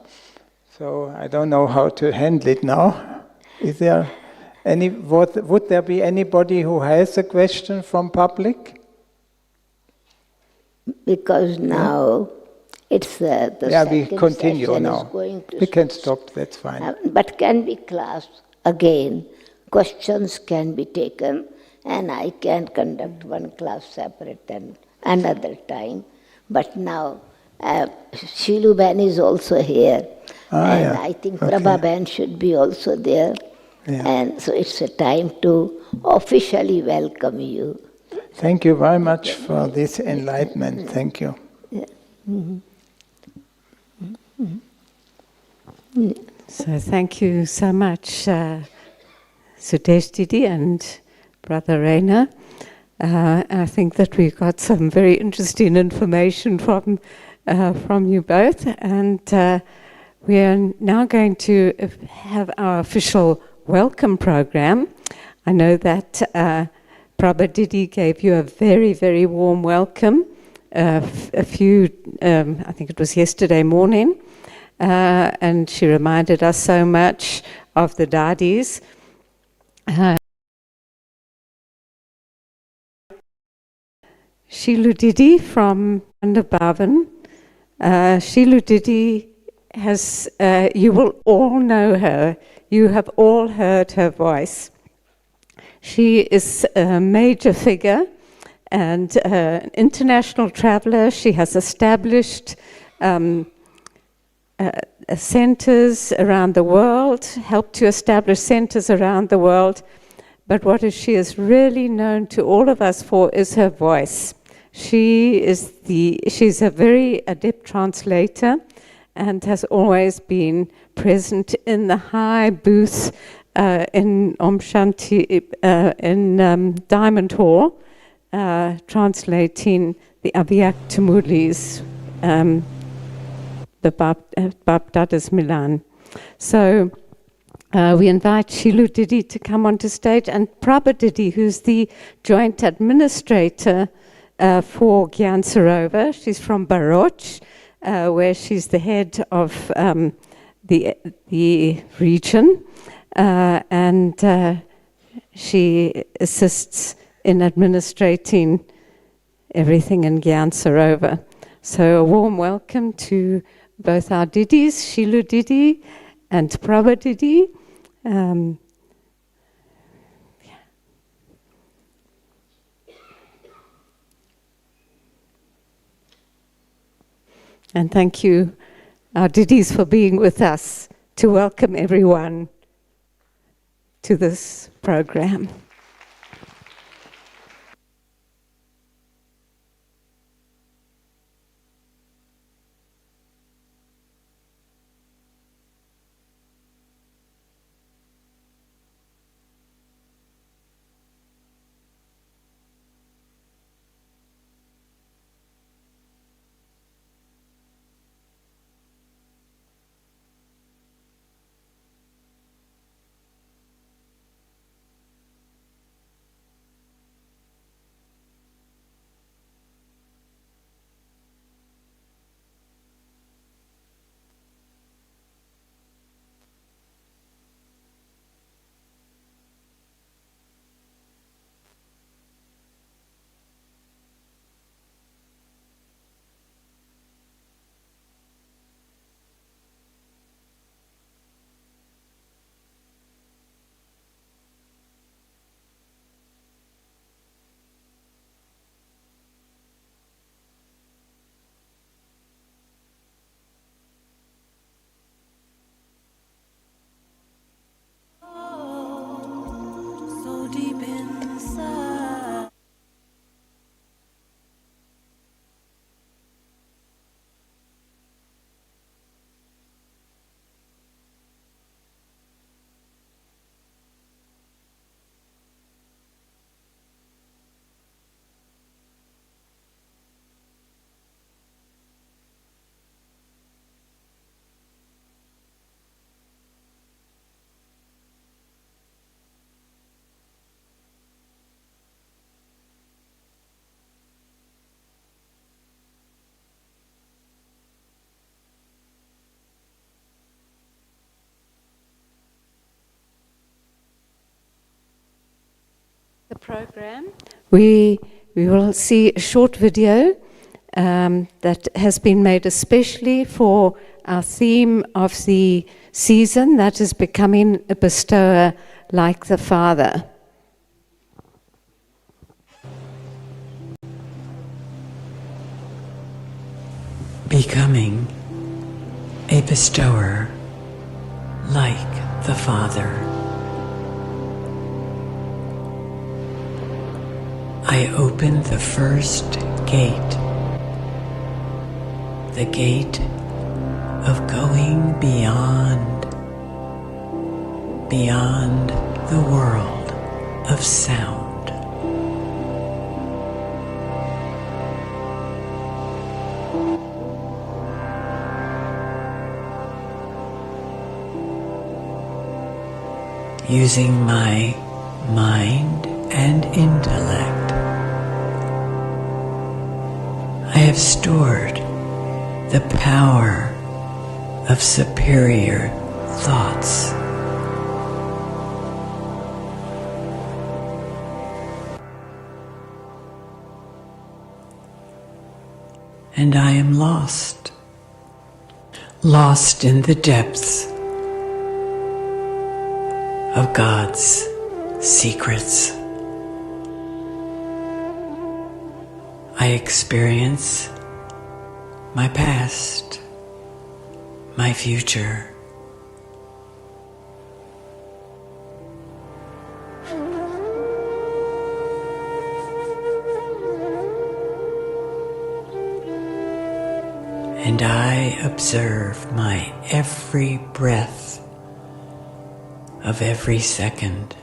So I don't know how to handle it now. Is there any? Would there be anybody who has a question from public? Because now it's the we second continue session now. is going to We can stop. That's fine. but can be classed again. Questions can be taken, and I can conduct one class separate and another time. But now Shilu Ben is also here, and I think Prabha Ben should be also there. Yeah. And so it's a time to officially welcome you. Thank you very much for this enlightenment. Thank you. Yeah. So thank you so much, Sudesh Didi and Brother Rainer. I think that we got some very interesting information from you both, and we are now going to have our official welcome program. I know that Prabhu Didi gave you a very, very warm welcome I think it was yesterday morning, and she reminded us so much of the Dadis. Shilu Didi from Bhavan. Shilu Didi has, you will all know her. You have all heard her voice. She is a major figure and an international traveler. She has established centers around the world, helped to establish centers around the world. But what she is really known to all of us for is her voice. She's a very adept translator and has always been present in the high booth in Om Shanti, in Diamond Hall, translating the Avyakta Murlis, the Bapdadas Milan. So we invite Shilu Didi to come onto stage, and Prabhu Didi, who's the joint administrator for Gyan Sarovar. She's from Bharuch, where she's the head of the region, and she assists in administrating everything in Gyan Sarovar. So a warm welcome to both our Didis, Shilu Didi and Prabhu Didi. And thank you, our Didis, for being with us to welcome everyone to this program. The program, we will see a short video that has been made especially for our theme of the season, that is becoming a bestower like the Father. Becoming a bestower like the Father. I open the first gate, the gate of going beyond the world of sound. using my mind and intellect. I have stored the power of superior thoughts. And I am lost in the depths of God's secrets. I experience my past, my future. And I observe my every breath of every second.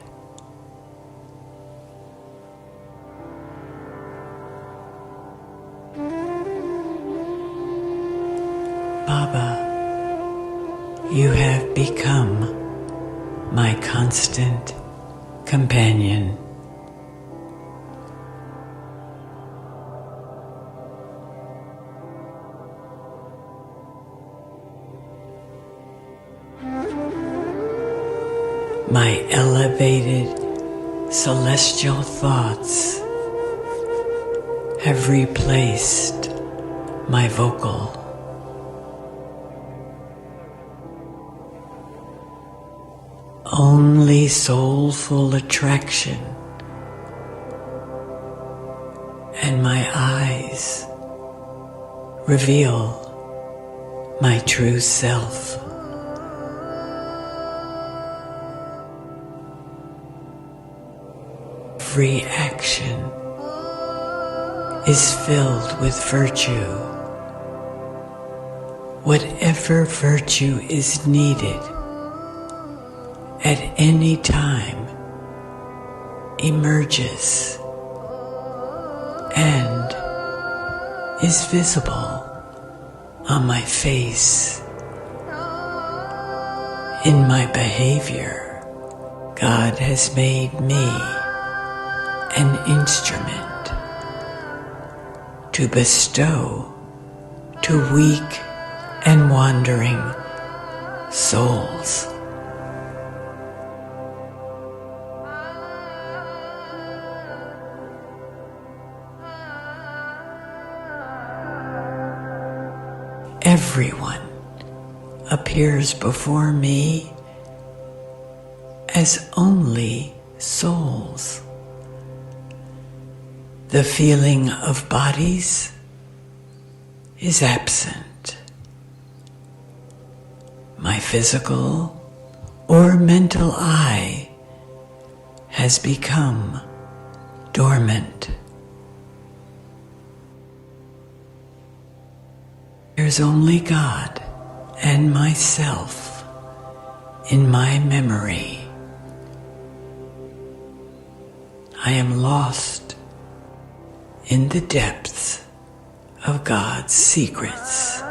Baba, you have become my constant companion. My elevated celestial thoughts have replaced my vocal. Only soulful attraction and my eyes reveal my true self. Every action is filled with virtue. Whatever virtue is needed at any time emerges and is visible on my face, in my behavior. God has made me an instrument to bestow to weak and wandering souls. Everyone appears before me as only souls. The feeling of bodies is absent. My physical or mental eye has become dormant. There's only God and myself in my memory. I am lost in the depths of God's secrets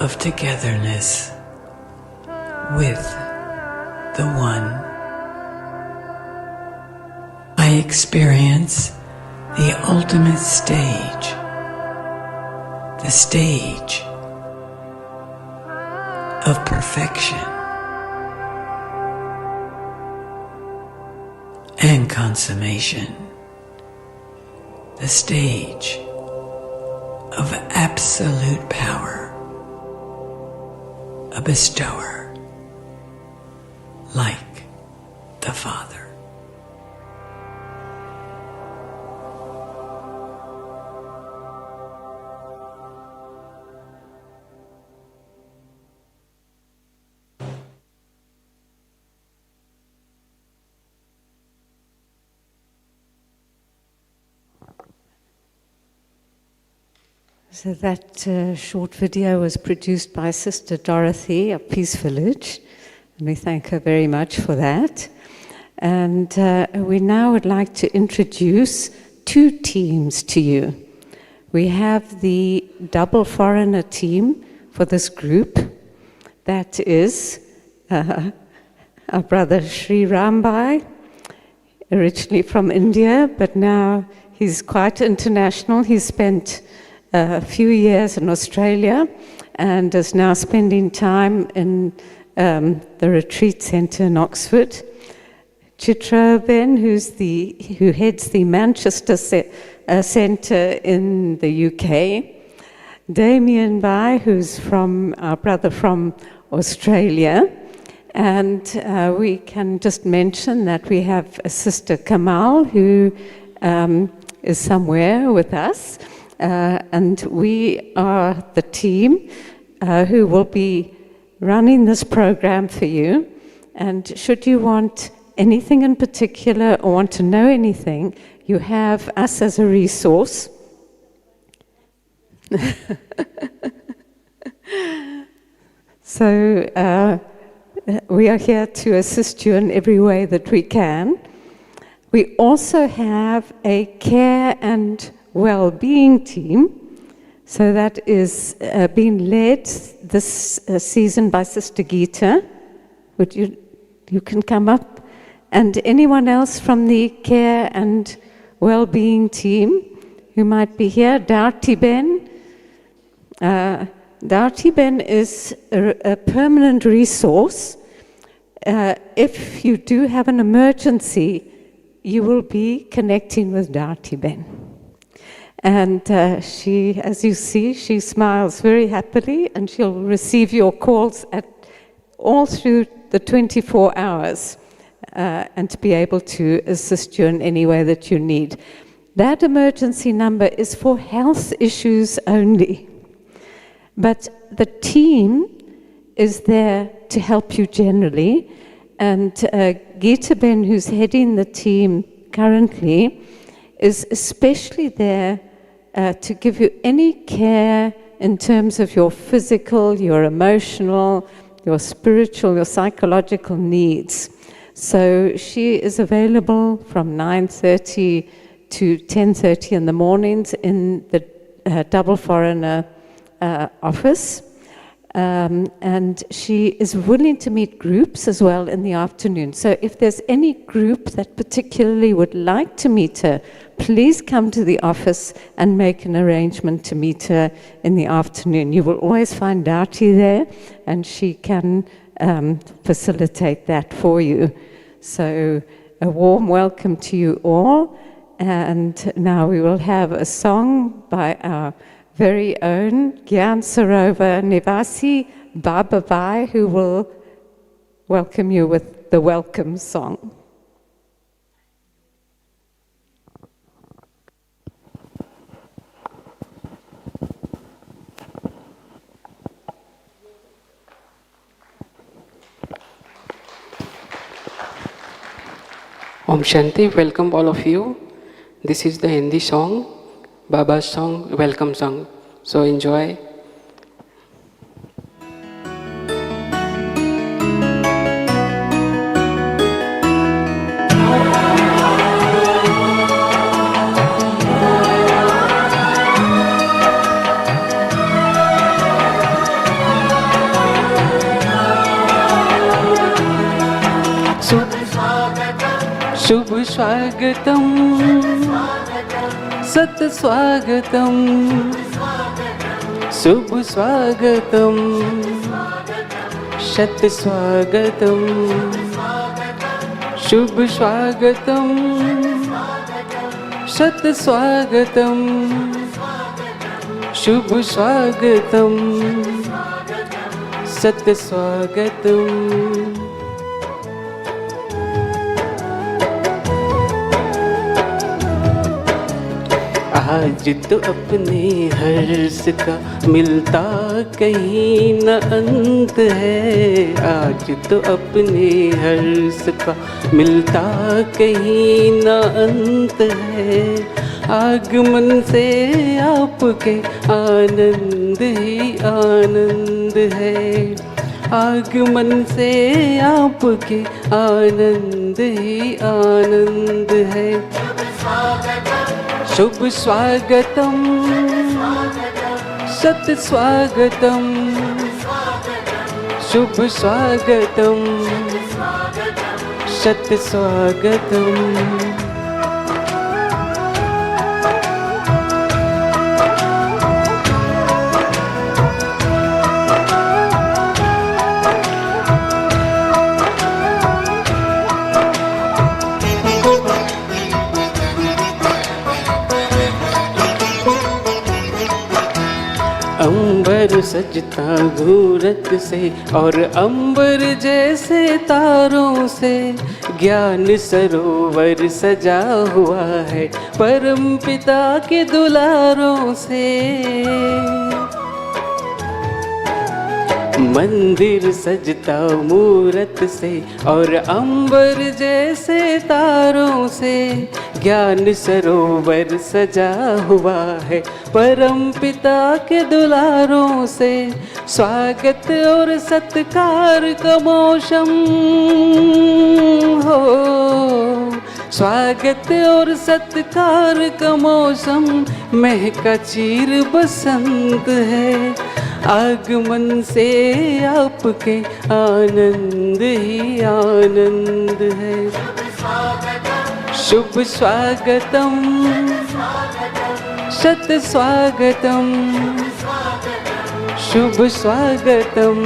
of togetherness with the One. I experience the ultimate stage, the stage of perfection and consummation, the stage of absolute power, a bestower like the Father. So that short video was produced by Sister Dorothy of Peace Village, and we thank her very much for that. And we now would like to introduce two teams to you. We have the double foreigner team for this group. that is our brother Sri Rambai, originally from India, but now he's quite international. He spent a few years in Australia and is now spending time in the retreat centre in Oxford. Chitra Ben, who heads the Manchester centre in the UK. Damien Bai, who's our brother from Australia. And we can just mention that we have a sister Kamal, who is somewhere with us. And we are the team who will be running this program for you. And should you want anything in particular or want to know anything, you have us as a resource. So we are here to assist you in every way that we can. We also have a care and well-being team. So that is being led this season by Sister Geeta. Would you can come up? And anyone else from the care and well-being team who might be here? Darti Ben. Darti Ben is a permanent resource. If you do have an emergency, you will be connecting with Darti Ben. And she, as you see, she smiles very happily, and she'll receive your calls all through the 24 hours and to be able to assist you in any way that you need. That emergency number is for health issues only. But the team is there to help you generally. And Geeta Ben, who's heading the team currently, is especially there to give you any care in terms of your physical, your emotional, your spiritual, your psychological needs. So she is available from 9:30 to 10:30 in the mornings in the Double Foreigner office. And she is willing to meet groups as well in the afternoon. So if there's any group that particularly would like to meet her, please come to the office and make an arrangement to meet her in the afternoon. You will always find Darti there, and she can facilitate that for you. So a warm welcome to you all. And now we will have a song by our very own Gyan Sarova Nivasi Baba Bai, who will welcome you with the welcome song. Om Shanti, welcome all of you. This is the Hindi song, Baba's song, welcome song. So enjoy. शुभ स्वागतम सत स्वागतम शुभ स्वागतम शत स्वागतम शुभ स्वागतम शत स्वागतम शुभ स्वागतम सत स्वागतम आज तो अपने हर्ष का मिलता कहीं न अंत है। आज तो अपने हर्ष का मिलता कहीं न अंत है। आगमन से आपके आनंद ही आनंद है। आगमन से आपके आनंद ही आनंद है। शुभ स्वागतम सत स्वागतम शुभ स्वागतम सत स्वागतम अंबर सजता घूरत से और अंबर जैसे तारों से ज्ञान सरोवर सजा हुआ है परम पिता के दुलारों से मंदिर सजता मूरत से और अंबर जैसे तारों से ज्ञान सरोवर सजा हुआ है परम पिता के दुलारों से स्वागत और सत्कार का मौसम हो स्वागत और सत्कार का मौसम महका चीर बसंत है आगमन से आपके आनंद ही आनंद है शुभ स्वागतम सत स्वागतम शुभ स्वागतम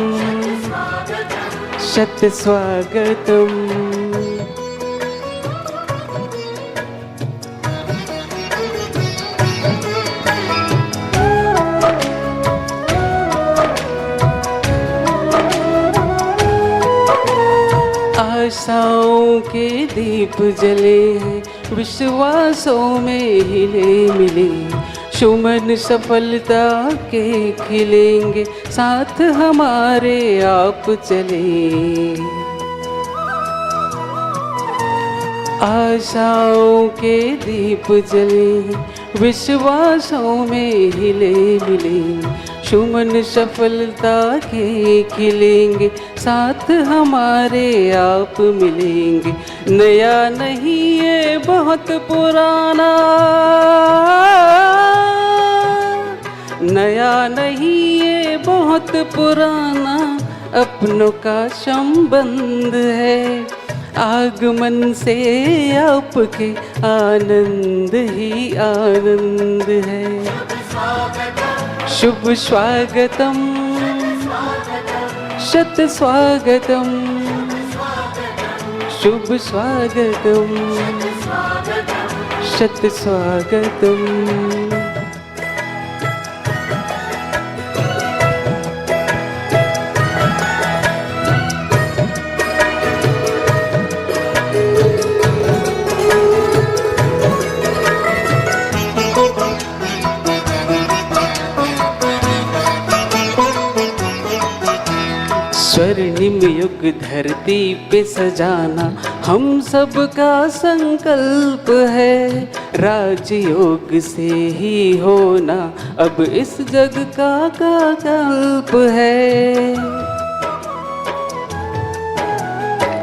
सत स्वागतम आशाओं के दीप जले हैं विश्वासों में हिले मिले सुमन सफलता के खिलेंगे साथ हमारे आप चले आशाओं के दीप जले हैं विश्वासों में हिले मिले सुमन सफलता के खिलेंगे साथ हमारे आप मिलेंगे नया नहीं ये बहुत पुराना नया नहीं ये बहुत पुराना अपनों का संबंध है आगमन से आपके आनंद ही आनंद है शुभ स्वागतम सत स्वागतम शुभ स्वागतम सत स्वागतम स्वर्णिम युग धरती पे सजाना हम सब का संकल्प है राजयोग से ही होना अब इस जग का कल्प है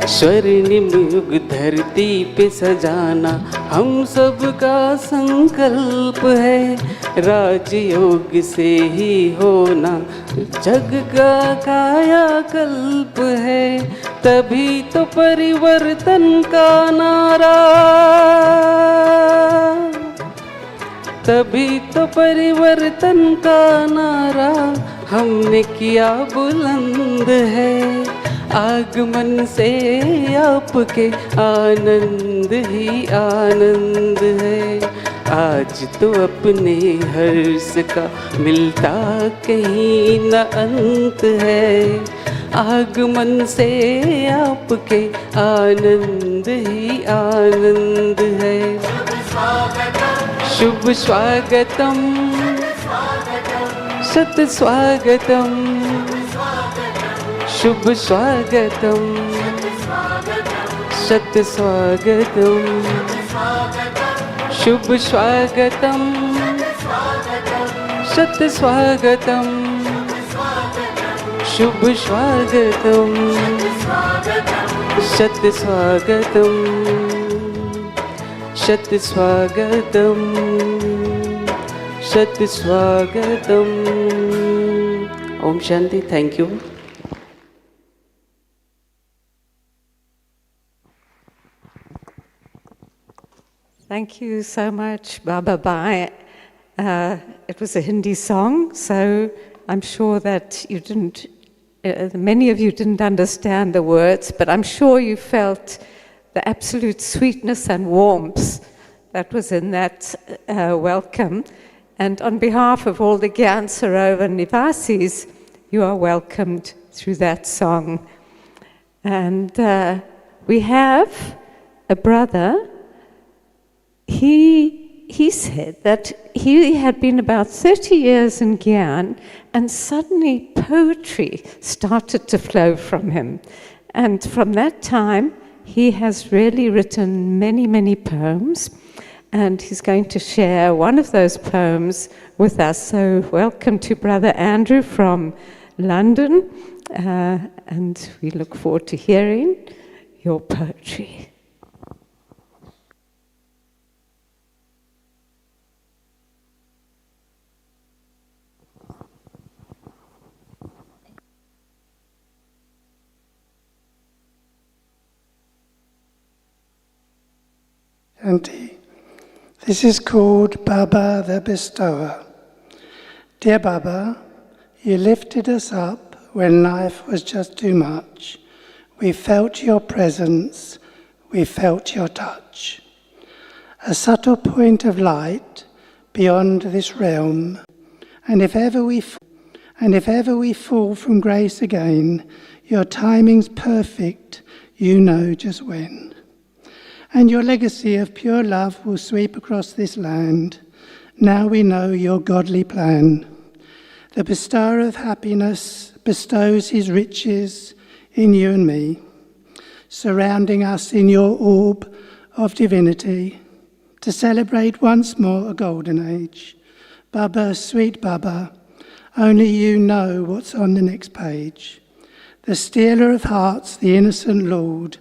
स्वर्णिम युग धरती पे सजाना हम सब का संकल्प है राजयोग से ही होना जग का कायाकल्प है तभी तो परिवर्तन का नारा तभी तो परिवर्तन का नारा हमने किया बुलंद है आगमन से आपके आनंद ही आनंद है आज तो अपने हर्ष का मिलता कहीं न अंत है आगमन से आपके आनंद ही आनंद है शुभ स्वागतम सत स्वागतम शुभ स्वागतम सत स्वागतम शुभ स्वागतम सत स्वागतम शुभ स्वागतम सत स्वागतम सत स्वागतम सत स्वागतम। ओम शांति। Thank you. Thank you so much, Baba Bai. It was a Hindi song, so I'm sure that you didn't, many of you didn't understand the words, but I'm sure you felt the absolute sweetness and warmth that was in that welcome. And on behalf of all the Gyan Sarovar Nivasis, you are welcomed through that song. And we have a brother. He said that he had been about 30 years in Gyan, and suddenly poetry started to flow from him. And from that time, he has really written many, many poems, and he's going to share one of those poems with us. So welcome to Brother Andrew from London, and we look forward to hearing your poetry. Auntie, this is called Baba the Bestower. Dear Baba, you lifted us up when life was just too much. We felt your presence, we felt your touch. A subtle point of light beyond this realm, and if ever we fall from grace again, your timing's perfect, you know just when. And your legacy of pure love will sweep across this land. Now we know your godly plan. The bestower of happiness bestows his riches in you and me, surrounding us in your orb of divinity, to celebrate once more a golden age. Baba, sweet Baba, only you know what's on the next page. The stealer of hearts, the innocent Lord,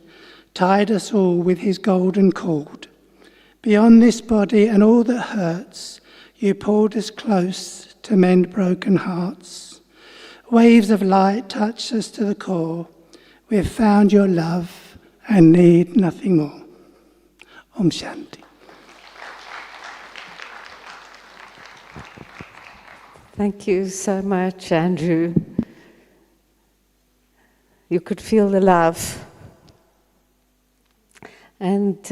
tied us all with his golden cord. Beyond this body and all that hurts, you pulled us close to mend broken hearts. Waves of light touched us to the core. We've found your love and need nothing more. Om Shanti. Thank you so much, Andrew. You could feel the love. And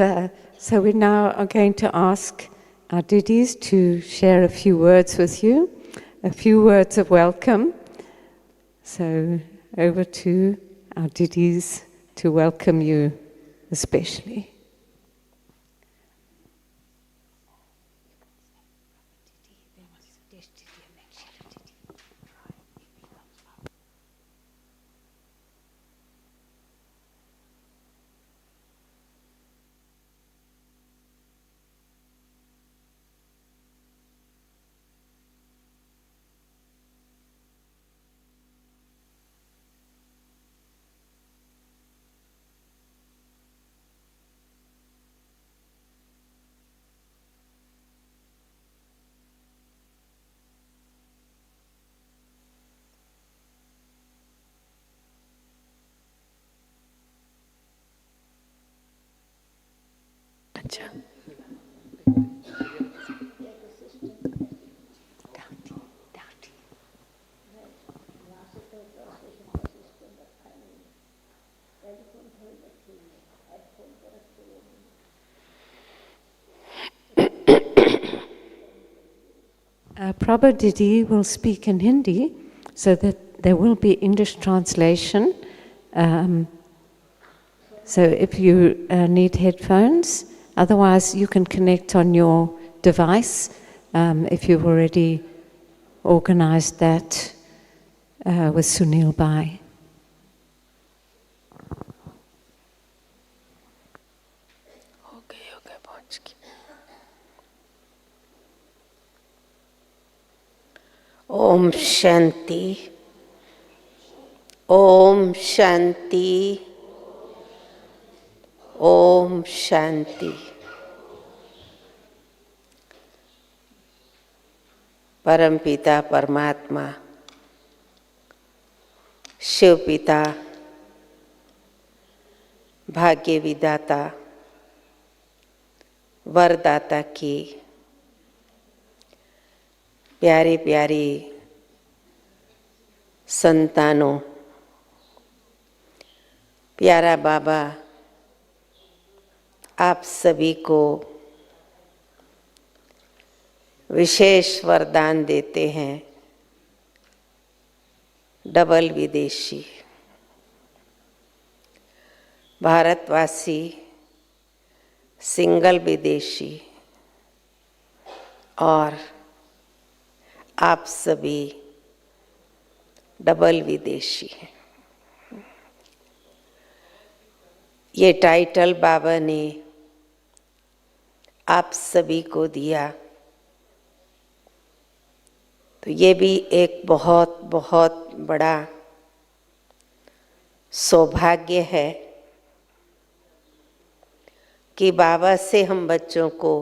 so we now are going to ask our Didis to share a few words with you, a few words of welcome. So over to our Didis to welcome you especially. Prabhu Didi will speak in Hindi so that there will be English translation. So if you need headphones, otherwise you can connect on your device if you've already organized that with Sunil Bai. Om Shanti. Om Shanti. Om Shanti. Parampita Paramatma, Shiv Pita, Bhagya Vidata, वरदाता की प्यारी प्यारी संतानों, प्यारा बाबा आप सभी को विशेष वरदान देते हैं। डबल विदेशी, भारतवासी सिंगल विदेशी और आप सभी डबल विदेशी हैं। ये टाइटल बाबा ने आप सभी को दिया, तो ये भी एक बहुत बहुत बड़ा सौभाग्य है कि बाबा से हम बच्चों को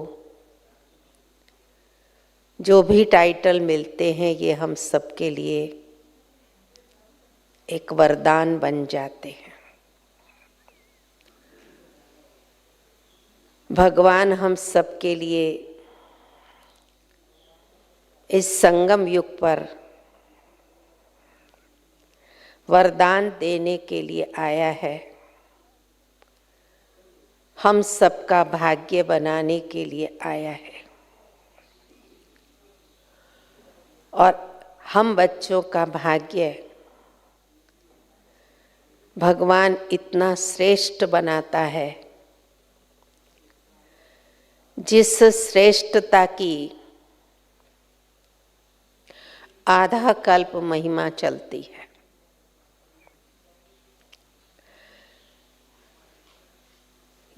जो भी टाइटल मिलते हैं ये हम सबके लिए एक वरदान बन जाते हैं। भगवान हम सबके लिए इस संगम युग पर वरदान देने के लिए आया है, हम सबका भाग्य बनाने के लिए आया है और हम बच्चों का भाग्य भगवान इतना श्रेष्ठ बनाता है जिस श्रेष्ठता की आधा कल्प महिमा चलती है।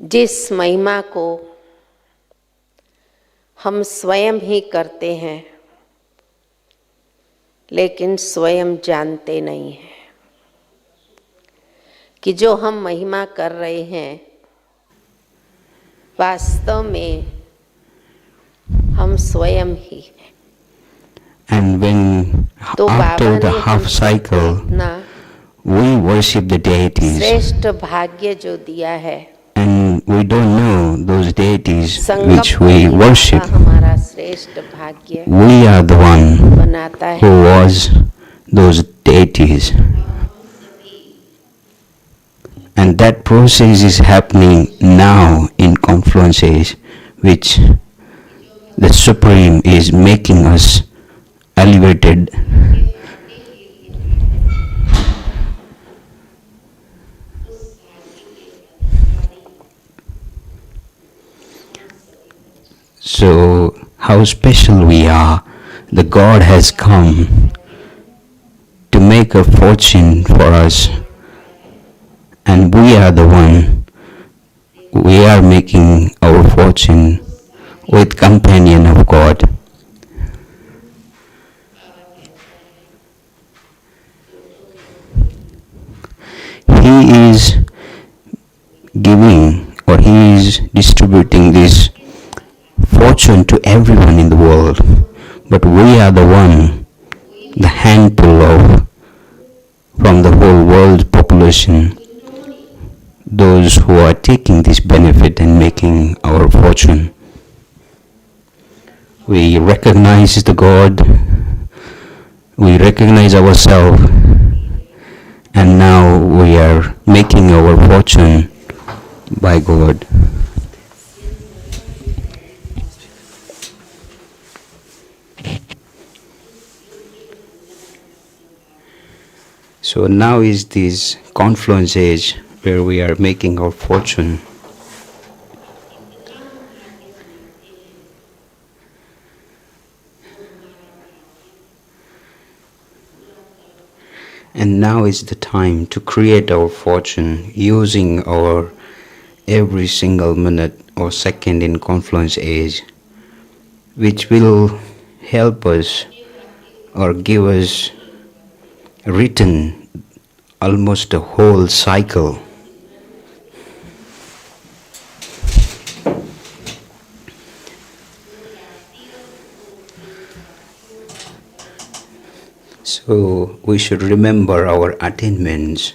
जिस महिमा को हम स्वयं ही करते हैं लेकिन स्वयं जानते नहीं हैं कि जो हम महिमा कर रहे हैं वास्तव में हम स्वयं ही हैं। And when तो after बाबा the ने half cycle इतना we worship the deities श्रेष्ठ भाग्य जो दिया है, and we don't know those deities Sangam which we worship, हमारा श्रेष्ठ भाग्य we are the one बनाता है। who was those deities. And that process is happening now in confluence age, which the Supreme is making us elevated. So, how special we are. The God has come to make a fortune for us, and we are the one. We are making our fortune with companion of God. He is giving, or he is distributing this fortune to everyone in the world, but we are the one, the handful of from the whole world population, those who are taking this benefit and making our fortune. We recognize the God, we recognize ourselves, and now we are making our fortune by God. So now is this confluence age where we are making our fortune. And now is the time to create our fortune using our every single minute or second in confluence age, which will help us or give us written almost a whole cycle. So we should remember our attainments.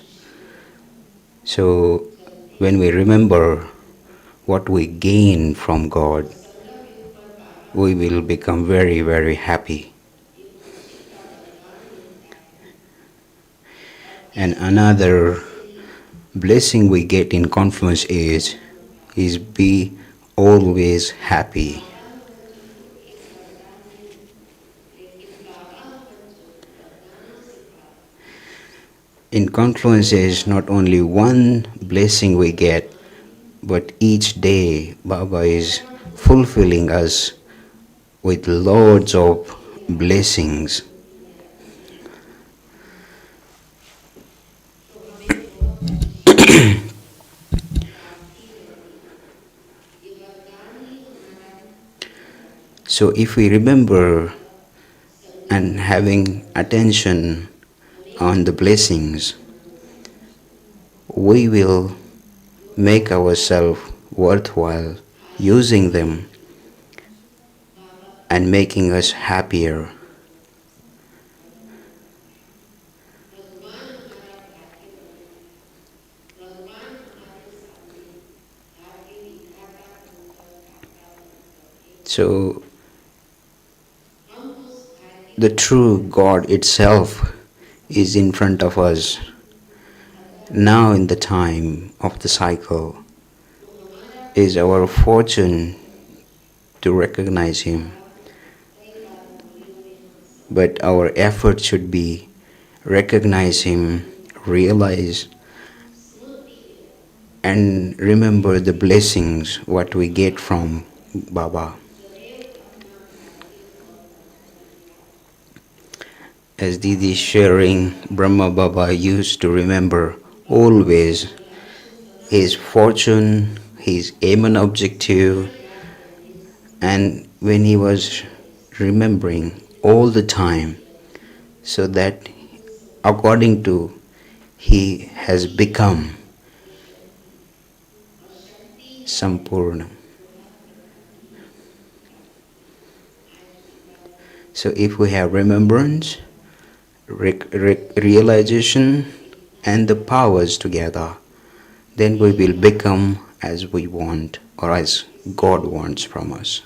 So when we remember what we gain from God, we will become very, very happy. And another blessing we get in confluence is be always happy. In confluence age, not only one blessing we get, but each day Baba is fulfilling us with loads of blessings. So if we remember and having attention on the blessings, we will make ourselves worthwhile using them and making us happier. So the true God itself is in front of us now in the time of the cycle. Is our fortune to recognize Him. But our effort should be recognize Him, realize and remember the blessings what we get from Baba. As Didi sharing, Brahma Baba used to remember always his fortune, his aim and objective, and when he was remembering all the time, so that according to he has become Sampurna. So if we have remembrance, realization and the powers together, then we will become as we want or as God wants from us.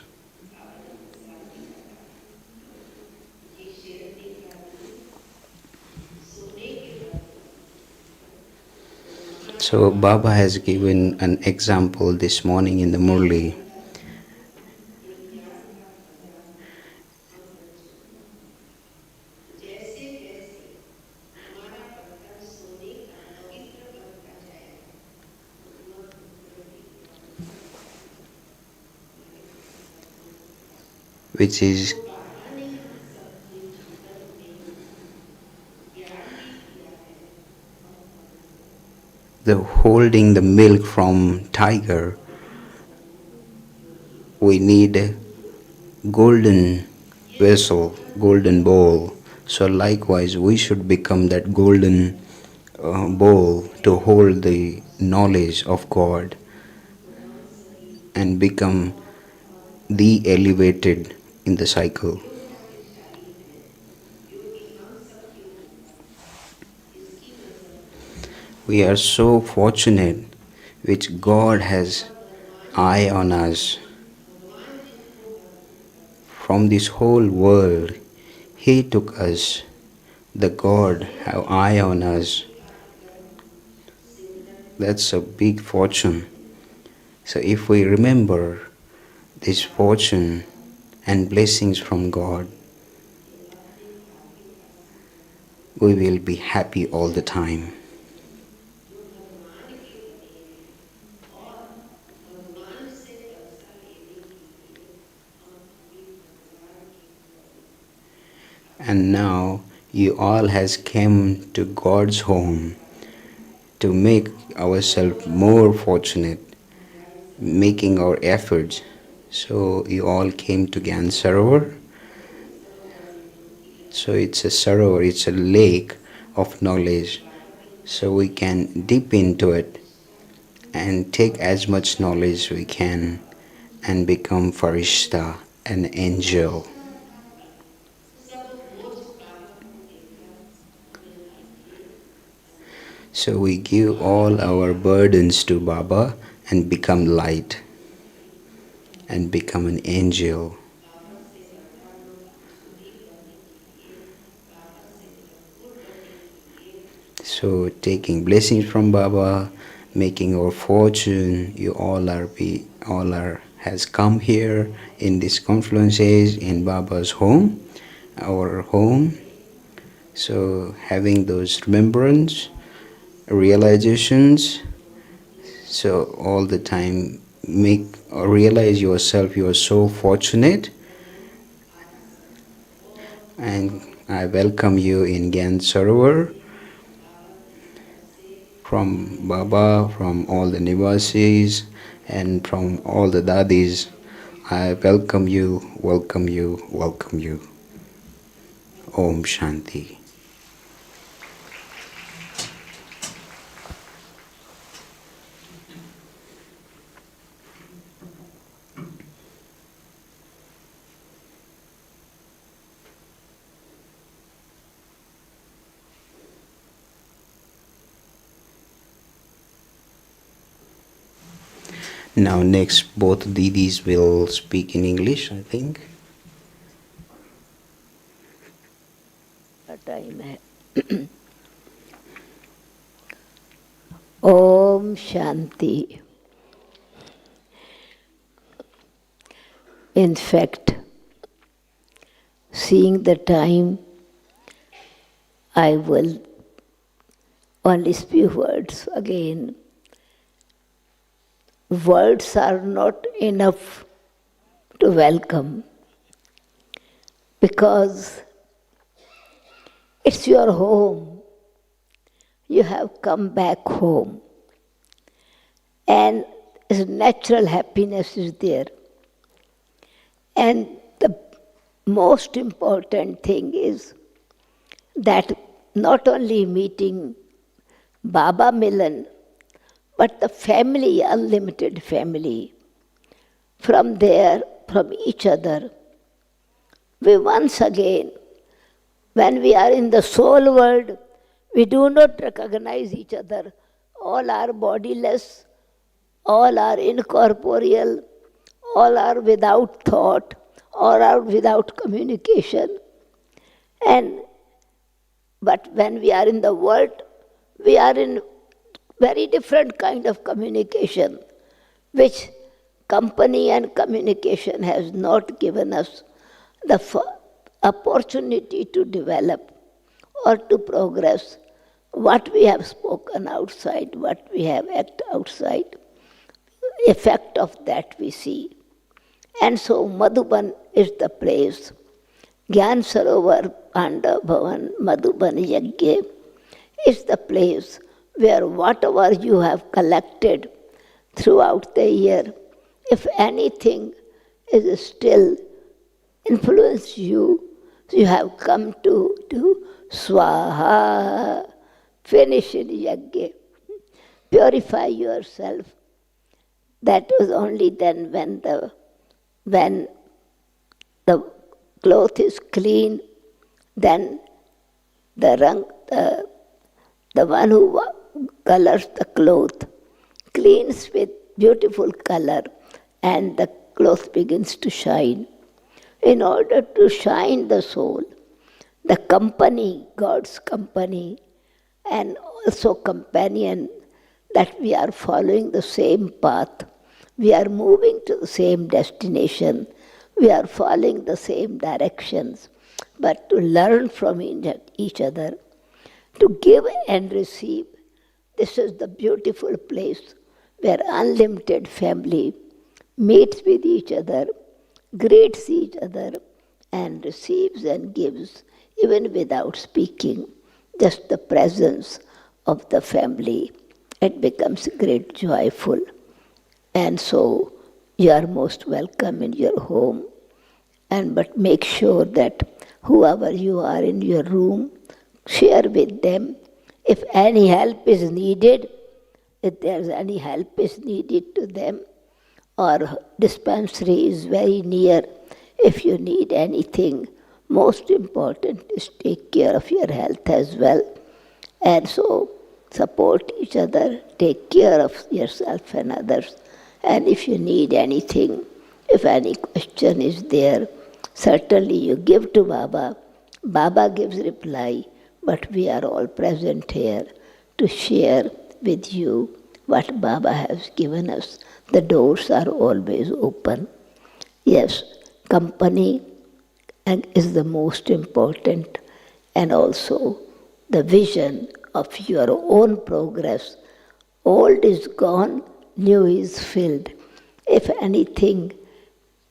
So Baba has given an example this morning in the Murli. Which is the holding the milk from tiger. We need a golden vessel, golden bowl. So likewise we should become that golden bowl to hold the knowledge of God and become the elevated in the cycle. We are so fortunate which God has eye on us. From this whole world, He took us. The God have eye on us. That's a big fortune. So if we remember this fortune and blessings from God, we will be happy all the time. And now you all has come to God's home to make ourselves more fortunate, making our efforts. So you all came to Gyan Sarovar. So it's a sarovar, it's a lake of knowledge. So we can dip into it and take as much knowledge we can and become Farishta, an angel. So we give all our burdens to Baba and become light. and become an angel. So taking blessings from Baba, making our fortune, you all are has come here in this confluence age in Baba's home, our home. So having those remembrance, realizations, so all the time make or realize yourself you are so fortunate, and I welcome you in Gyan Sarovar from Baba, from all the Nivasis and from all the Dadis. I welcome you, welcome you, welcome you. Om Shanti. Now next both Didis will speak in English, I think. Time hai. Om Shanti. In fact, seeing the time, I will only speak words again. Words are not enough to welcome, because it's your home. You have come back home. And natural happiness is there. And the most important thing is that not only meeting Baba Milan, but the family, unlimited family. From there, from each other, we once again, when we are in the soul world, we do not recognize each other. All are bodiless, all are incorporeal, all are without thought, all are without communication. But when we are in the world, we are in very different kind of communication, which company and communication has not given us the opportunity to develop or to progress what we have spoken outside, what we have acted outside. Effect of that we see. And so Madhuban is the place. Gyan Sarovar, Panda Bhavan, Madhuban Yajna is the place where whatever you have collected throughout the year, if anything is still influenced you, you have come to do Swaha, finish in Yajna, purify yourself. That was only then when the cloth is clean, then the one who colors the cloth cleans with beautiful color, and the cloth begins to shine. In order to shine the soul, the company, God's company, and also companion, that we are following the same path, we are moving to the same destination, we are following the same directions, but to learn from each other, to give and receive. This is the beautiful place where unlimited family meets with each other, greets each other, and receives and gives, even without speaking. Just the presence of the family, it becomes great joyful. And so you are most welcome in your home. But make sure that whoever you are in your room, share with them. If any help is needed, if there's any help is needed to them, or dispensary is very near, if you need anything, most important is take care of your health as well. And so support each other, take care of yourself and others. And if you need anything, If any question is there, certainly you give to Baba. Baba gives reply, but we are all present here to share with you what Baba has given us. The doors are always open. Yes, company is the most important, and also the vision of your own progress. Old is gone, new is filled. If anything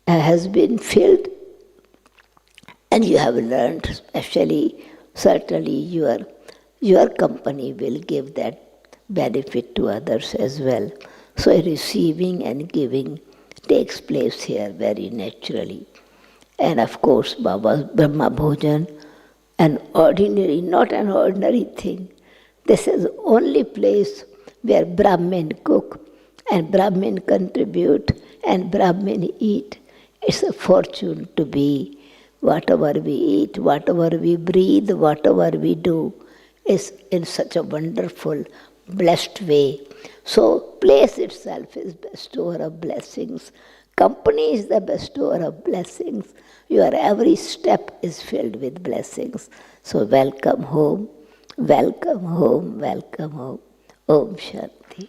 has been filled, and you have learned, especially, certainly your company will give that benefit to others as well. So receiving and giving takes place here very naturally. And of course, Baba's Brahma Bhojan, an ordinary, not an ordinary thing. This is the only place where Brahmin cook and Brahmin contribute and Brahmin eat. It's a fortune to be. Whatever we eat, whatever we breathe, whatever we do is in such a wonderful, blessed way. So place itself is bestower of blessings. Company is the bestower of blessings. Your every step is filled with blessings. So welcome home, welcome home, welcome home. Om Shanti.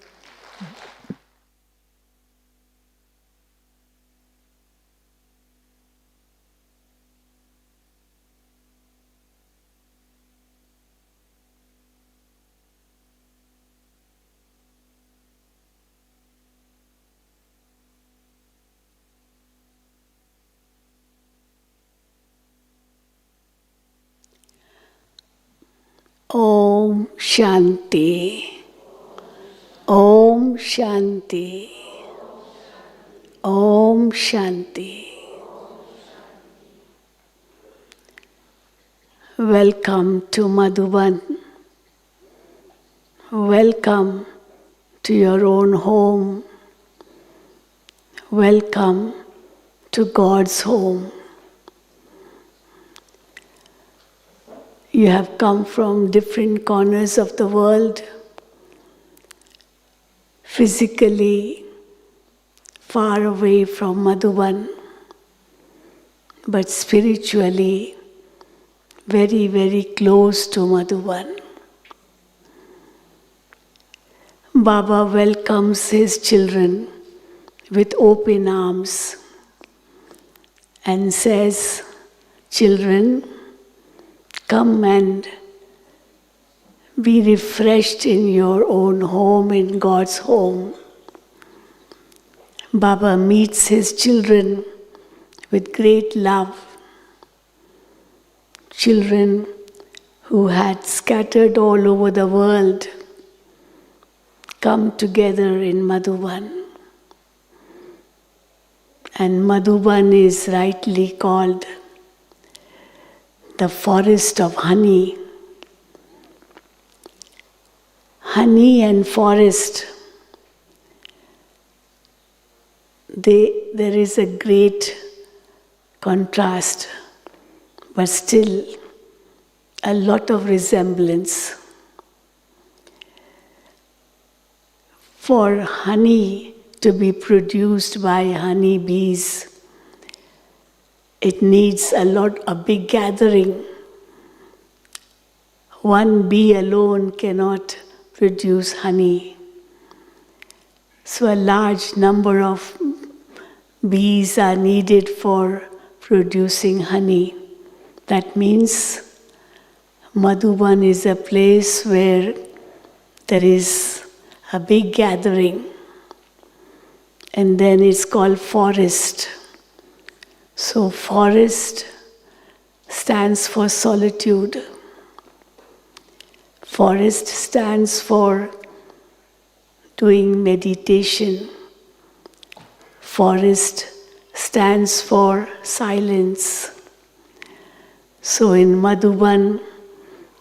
Om Shanti. Om Shanti. Om Shanti. Welcome to Madhuban. Welcome to your own home. Welcome to God's home. You have come from different corners of the world, physically far away from Madhuban, but spiritually very, very close to Madhuban. Baba welcomes his children with open arms and says, "Children, come and be refreshed in your own home, in God's home." Baba meets his children with great love. Children who had scattered all over the world come together in Madhuban. And Madhuban is rightly called the forest of honey. Honey and forest, there is a great contrast, but still a lot of resemblance. For honey to be produced by honey bees, it needs a big gathering. One bee alone cannot produce honey. So a large number of bees are needed for producing honey. That means Madhuban is a place where there is a big gathering. And then it's called forest. So forest stands for solitude. Forest stands for doing meditation. Forest stands for silence. So in Madhuban,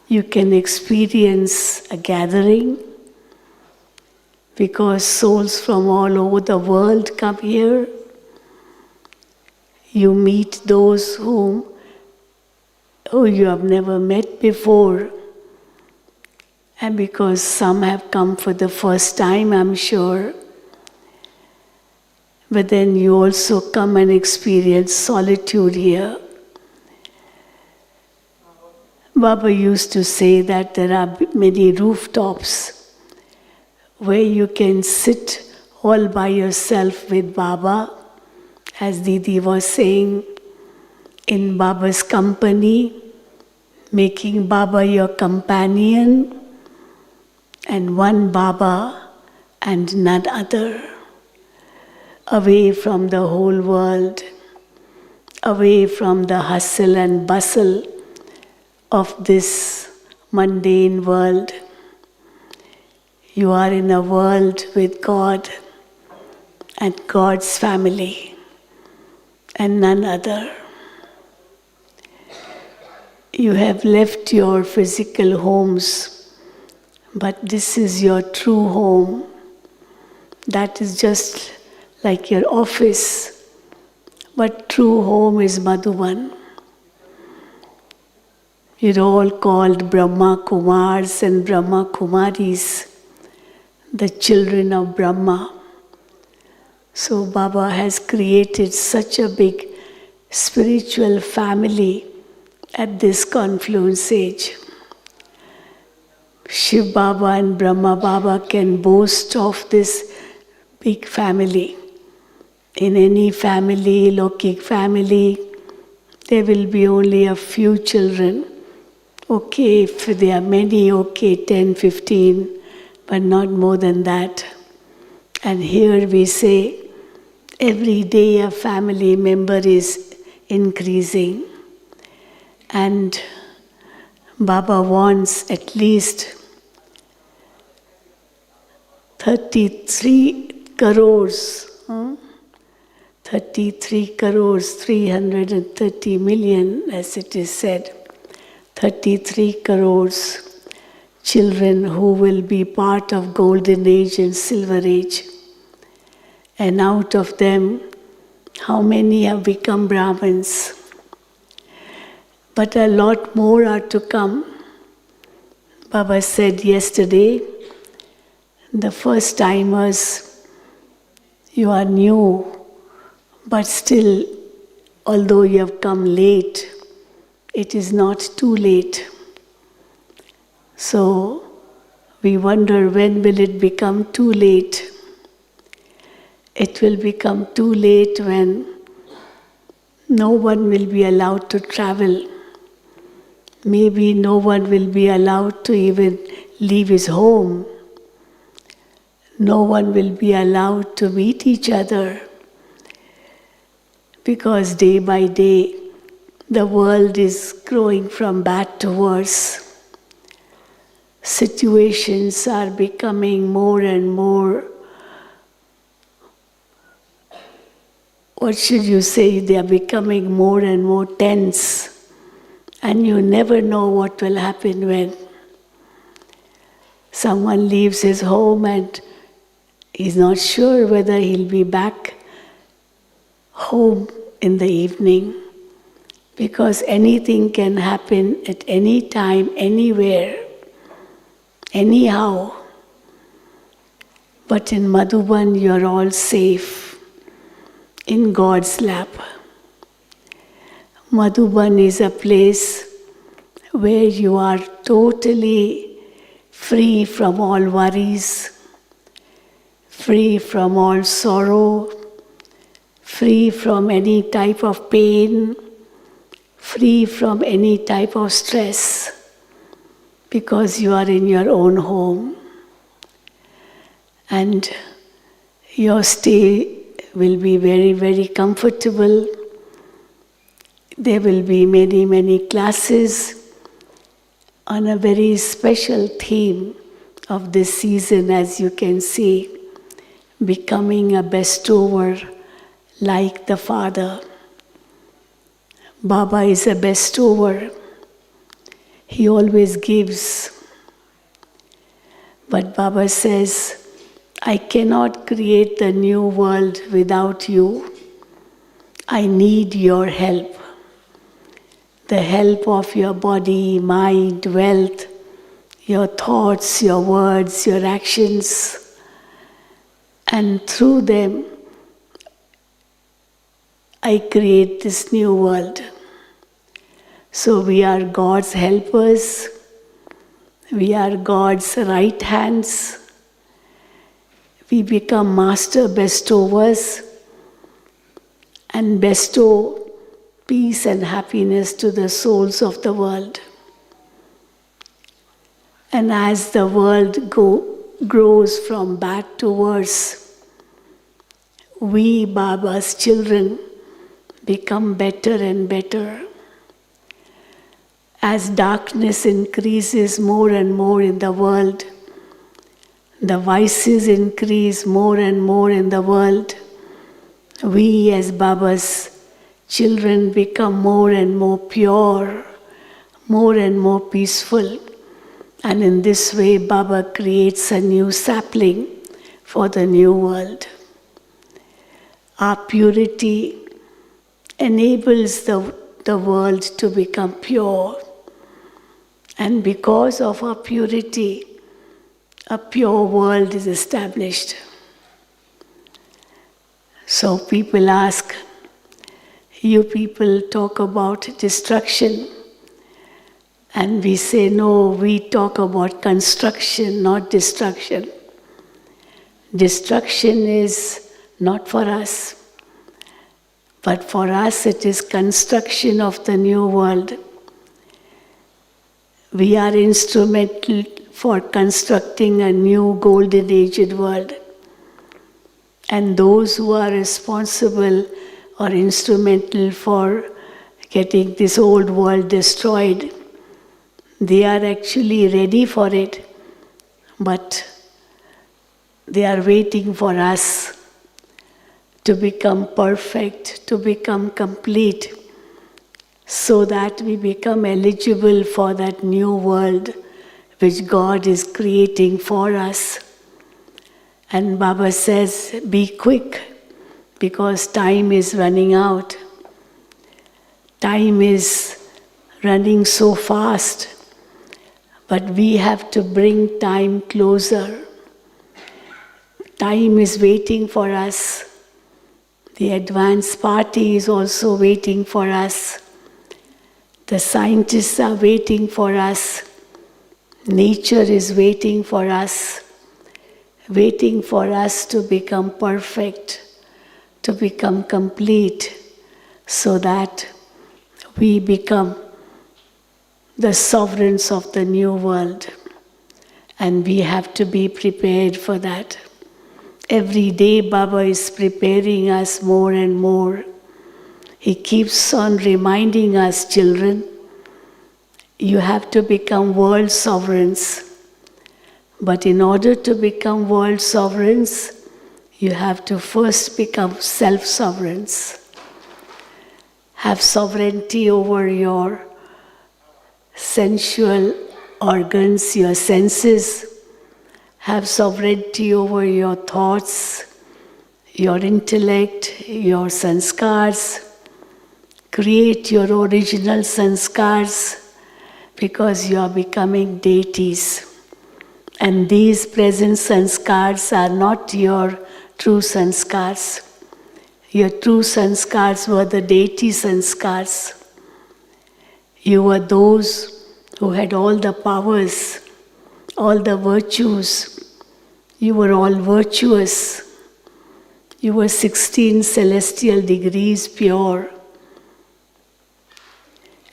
you can experience a gathering because souls from all over the world come here. You meet those who you have never met before. And because some have come for the first time, I'm sure, but then you also come and experience solitude here. Baba used to say that there are many rooftops where you can sit all by yourself with Baba, as Didi was saying, in Baba's company, making Baba your companion, and one Baba and none other, away from the whole world, away from the hustle and bustle of this mundane world. You are in a world with God and God's family and none other. You have left your physical homes, but this is your true home. That is just like your office, but true home is Madhuban. You're all called Brahma Kumars and Brahma Kumaris, the children of Brahma. So Baba has created such a big spiritual family at this confluence age. Shiv Baba and Brahma Baba can boast of this big family. In any family, Lokik family, there will be only a few children. Okay, if there are many, okay, 10, 15, but not more than that. And here we say, every day a family member is increasing. And Baba wants at least 33 crores, 33 crores, 330 million, as it is said. 33 crores children who will be part of golden age and silver age. And out of them, how many have become Brahmins? But a lot more are to come. Baba said yesterday, the first timers, you are new, but still, although you have come late, it is not too late. So we wonder, when will it become too late? It will become too late when no one will be allowed to travel. Maybe no one will be allowed to even leave his home. No one will be allowed to meet each other. Because day by day, the world is growing from bad to worse. Situations are becoming more and more, what should you say, they are becoming more and more tense. And you never know what will happen when someone leaves his home and he's not sure whether he'll be back home in the evening. Because anything can happen at any time, anywhere, anyhow. But in Madhuban, you're all safe in God's lap. Madhuban is a place where you are totally free from all worries, free from all sorrow, free from any type of pain, free from any type of stress, because you are in your own home. And your stay will be very, very comfortable. There will be many, many classes on a very special theme of this season, as you can see, becoming a bestower like the Father. Baba is a bestower. He always gives. But Baba says, I cannot create the new world without you. I need your help. The help of your body, mind, wealth, your thoughts, your words, your actions. And through them, I create this new world. So we are God's helpers, we are God's right hands, we become master bestowers and bestow peace and happiness to the souls of the world. And as the world grows from bad to worse, we, Baba's children, become better and better. As darkness increases more and more in the world, the vices increase more and more in the world, we as Baba's children become more and more pure, more and more peaceful. And in this way, Baba creates a new sapling for the new world. Our purity enables the world to become pure. And because of our purity, a pure world is established. So people ask, you people talk about destruction. And we say, no, we talk about construction, not destruction. Destruction is not for us, but for us it is construction of the new world. We are instrumental for constructing a new golden aged world. And those who are responsible or instrumental for getting this old world destroyed, they are actually ready for it, but they are waiting for us to become perfect, to become complete, so that we become eligible for that new world which God is creating for us. And Baba says, be quick, because time is running out. Time is running so fast. But we have to bring time closer. Time is waiting for us. The advanced party is also waiting for us. The scientists are waiting for us. Nature is waiting for us to become perfect, to become complete, so that we become the sovereigns of the new world. And we have to be prepared for that. Every day Baba is preparing us more and more. He keeps on reminding us, children, you have to become world sovereigns. But in order to become world sovereigns, you have to first become self-sovereigns. Have sovereignty over your sensual organs, your senses. Have sovereignty over your thoughts, your intellect, your sanskars. Create your original sanskars, because you are becoming deities. And these present sanskars are not your true sanskars. Your true sanskars were the deity sanskars. You were those who had all the powers, all the virtues. You were all virtuous. You were 16 celestial degrees pure.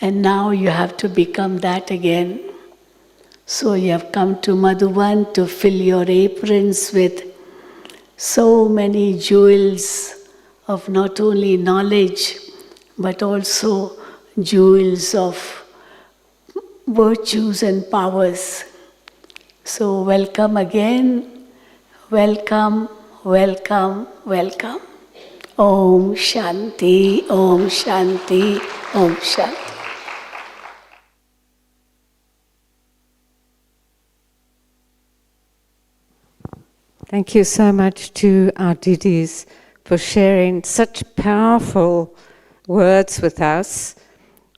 And now you have to become that again. So you have come to Madhuban to fill your aprons with so many jewels of not only knowledge, but also jewels of virtues and powers. So welcome again, welcome, welcome, welcome. Om Shanti, Om Shanti, Om Shanti. Thank you so much to our Didis for sharing such powerful words with us,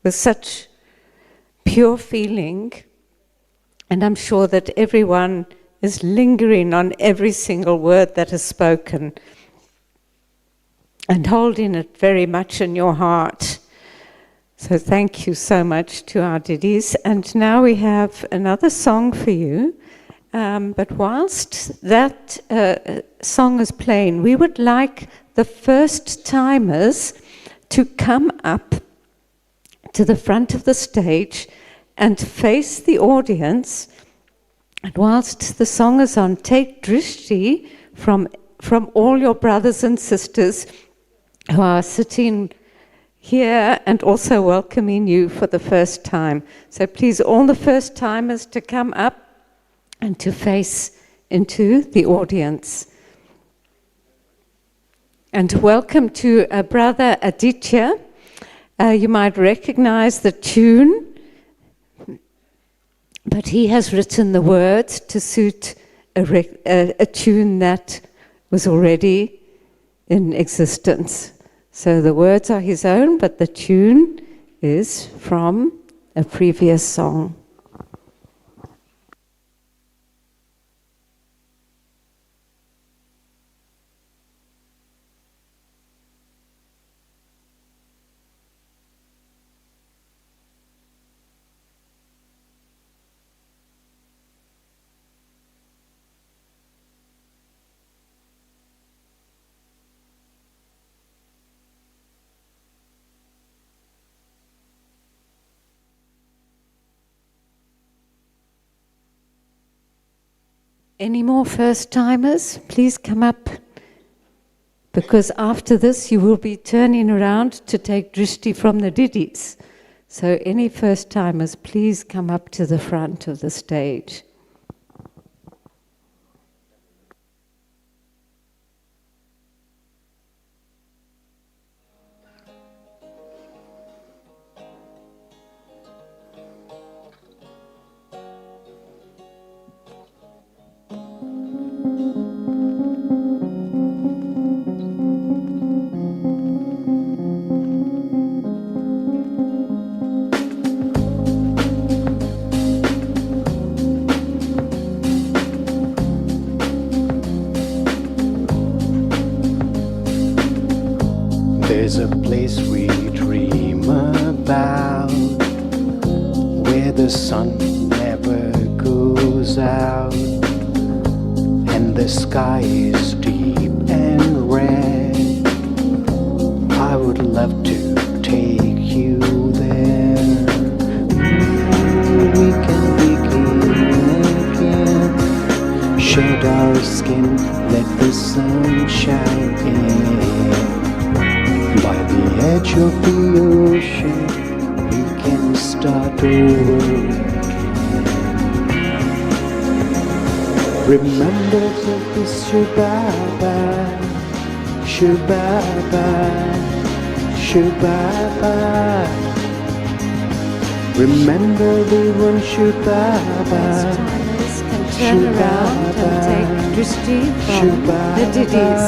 with such pure feeling. And I'm sure that everyone is lingering on every single word that is spoken. and holding it very much in your heart. So thank you so much to our Didis. And now we have another song for you. But whilst that song is playing, we would like the first timers to come up to the front of the stage and face the audience. And whilst the song is on, take drishti from all your brothers and sisters who are sitting here and also welcoming you for the first time. So please, all the first timers to come up and to face into the audience. And welcome to Brother Aditya. You might recognize the tune, but he has written the words to suit a tune that was already in existence. So the words are his own, but the tune is from a previous song. Any more first-timers? Please come up, because after this you will be turning around to take drishti from the Didis. So any first-timers, please come up to the front of the stage. There's a place we dream about, where the sun never goes out, and the sky is deep and red. I would love to take you there. We can begin again, shed our skin, let the sun shine in. By the edge of the ocean, we can start over again. Remember to be Shubaba, Shubaba, Shubaba. Remember we won Shubaba, Turn around and take drishti from the Didis.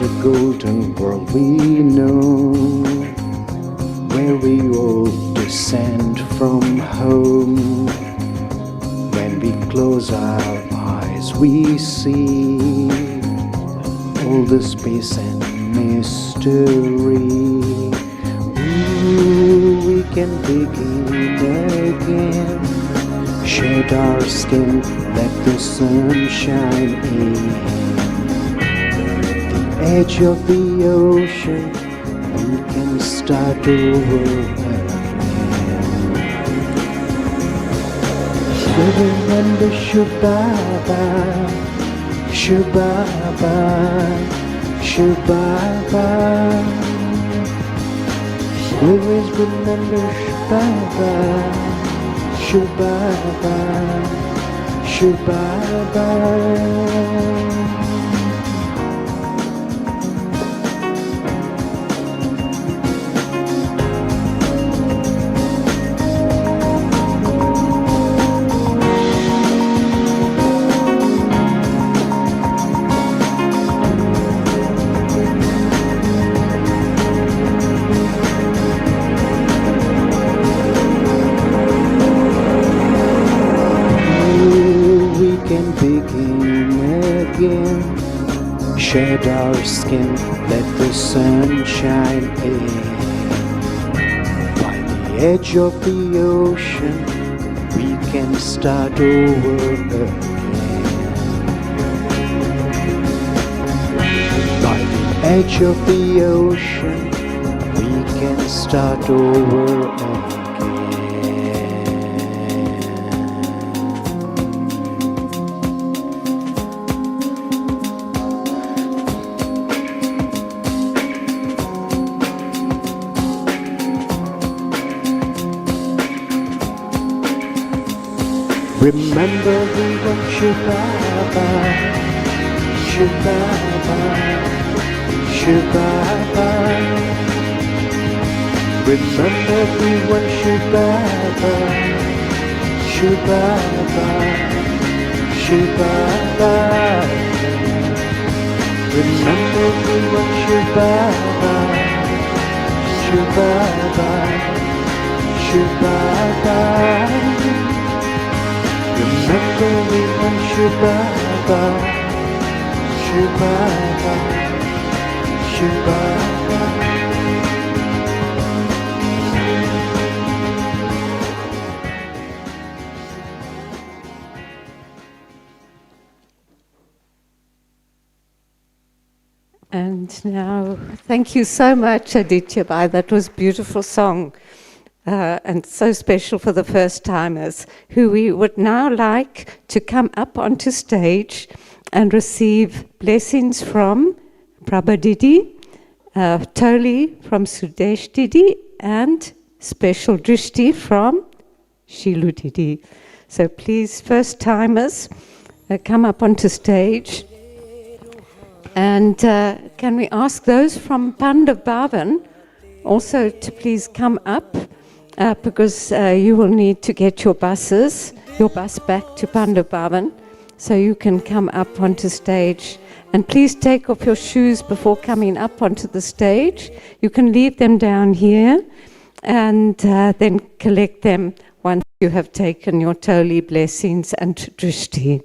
A golden world we know, where we all descend from home. When we close our eyes we see all the space and mystery. Ooh, we can begin again, shed our skin, let the sun shine in. Edge of the ocean, we can start over again. We remember Shubaba, Shubaba, Shubaba. We always remember Shubaba, Shubaba, Shubaba. Begin again, Shed our skin, let the sun shine in. By the edge of the ocean, we can start over again. By the edge of the ocean, we can start over again. Remember we went Shubaba, Shubaba, Shubaba. Remember we went Shubaba, Shubaba, Shubaba. Remember we went Shubaba, Shubaba, Shubaba. Remember we went Shubaba, Shubaba, Shubaba. And now, thank you so much, Aditya Bhai. That was a beautiful song. And so special for the first timers, who we would now like to come up onto stage and receive blessings from Prabha Didi, Toli from Sudesh Didi, and special drishti from Shilu Didi. So please, first timers, come up onto stage. And can we ask those from Pandav Bhavan also to please come up? Because you will need to get your bus back to Pandav Bhavan, so you can come up onto stage. And please take off your shoes before coming up onto the stage. You can leave them down here and then collect them once you have taken your Toli blessings and drishti.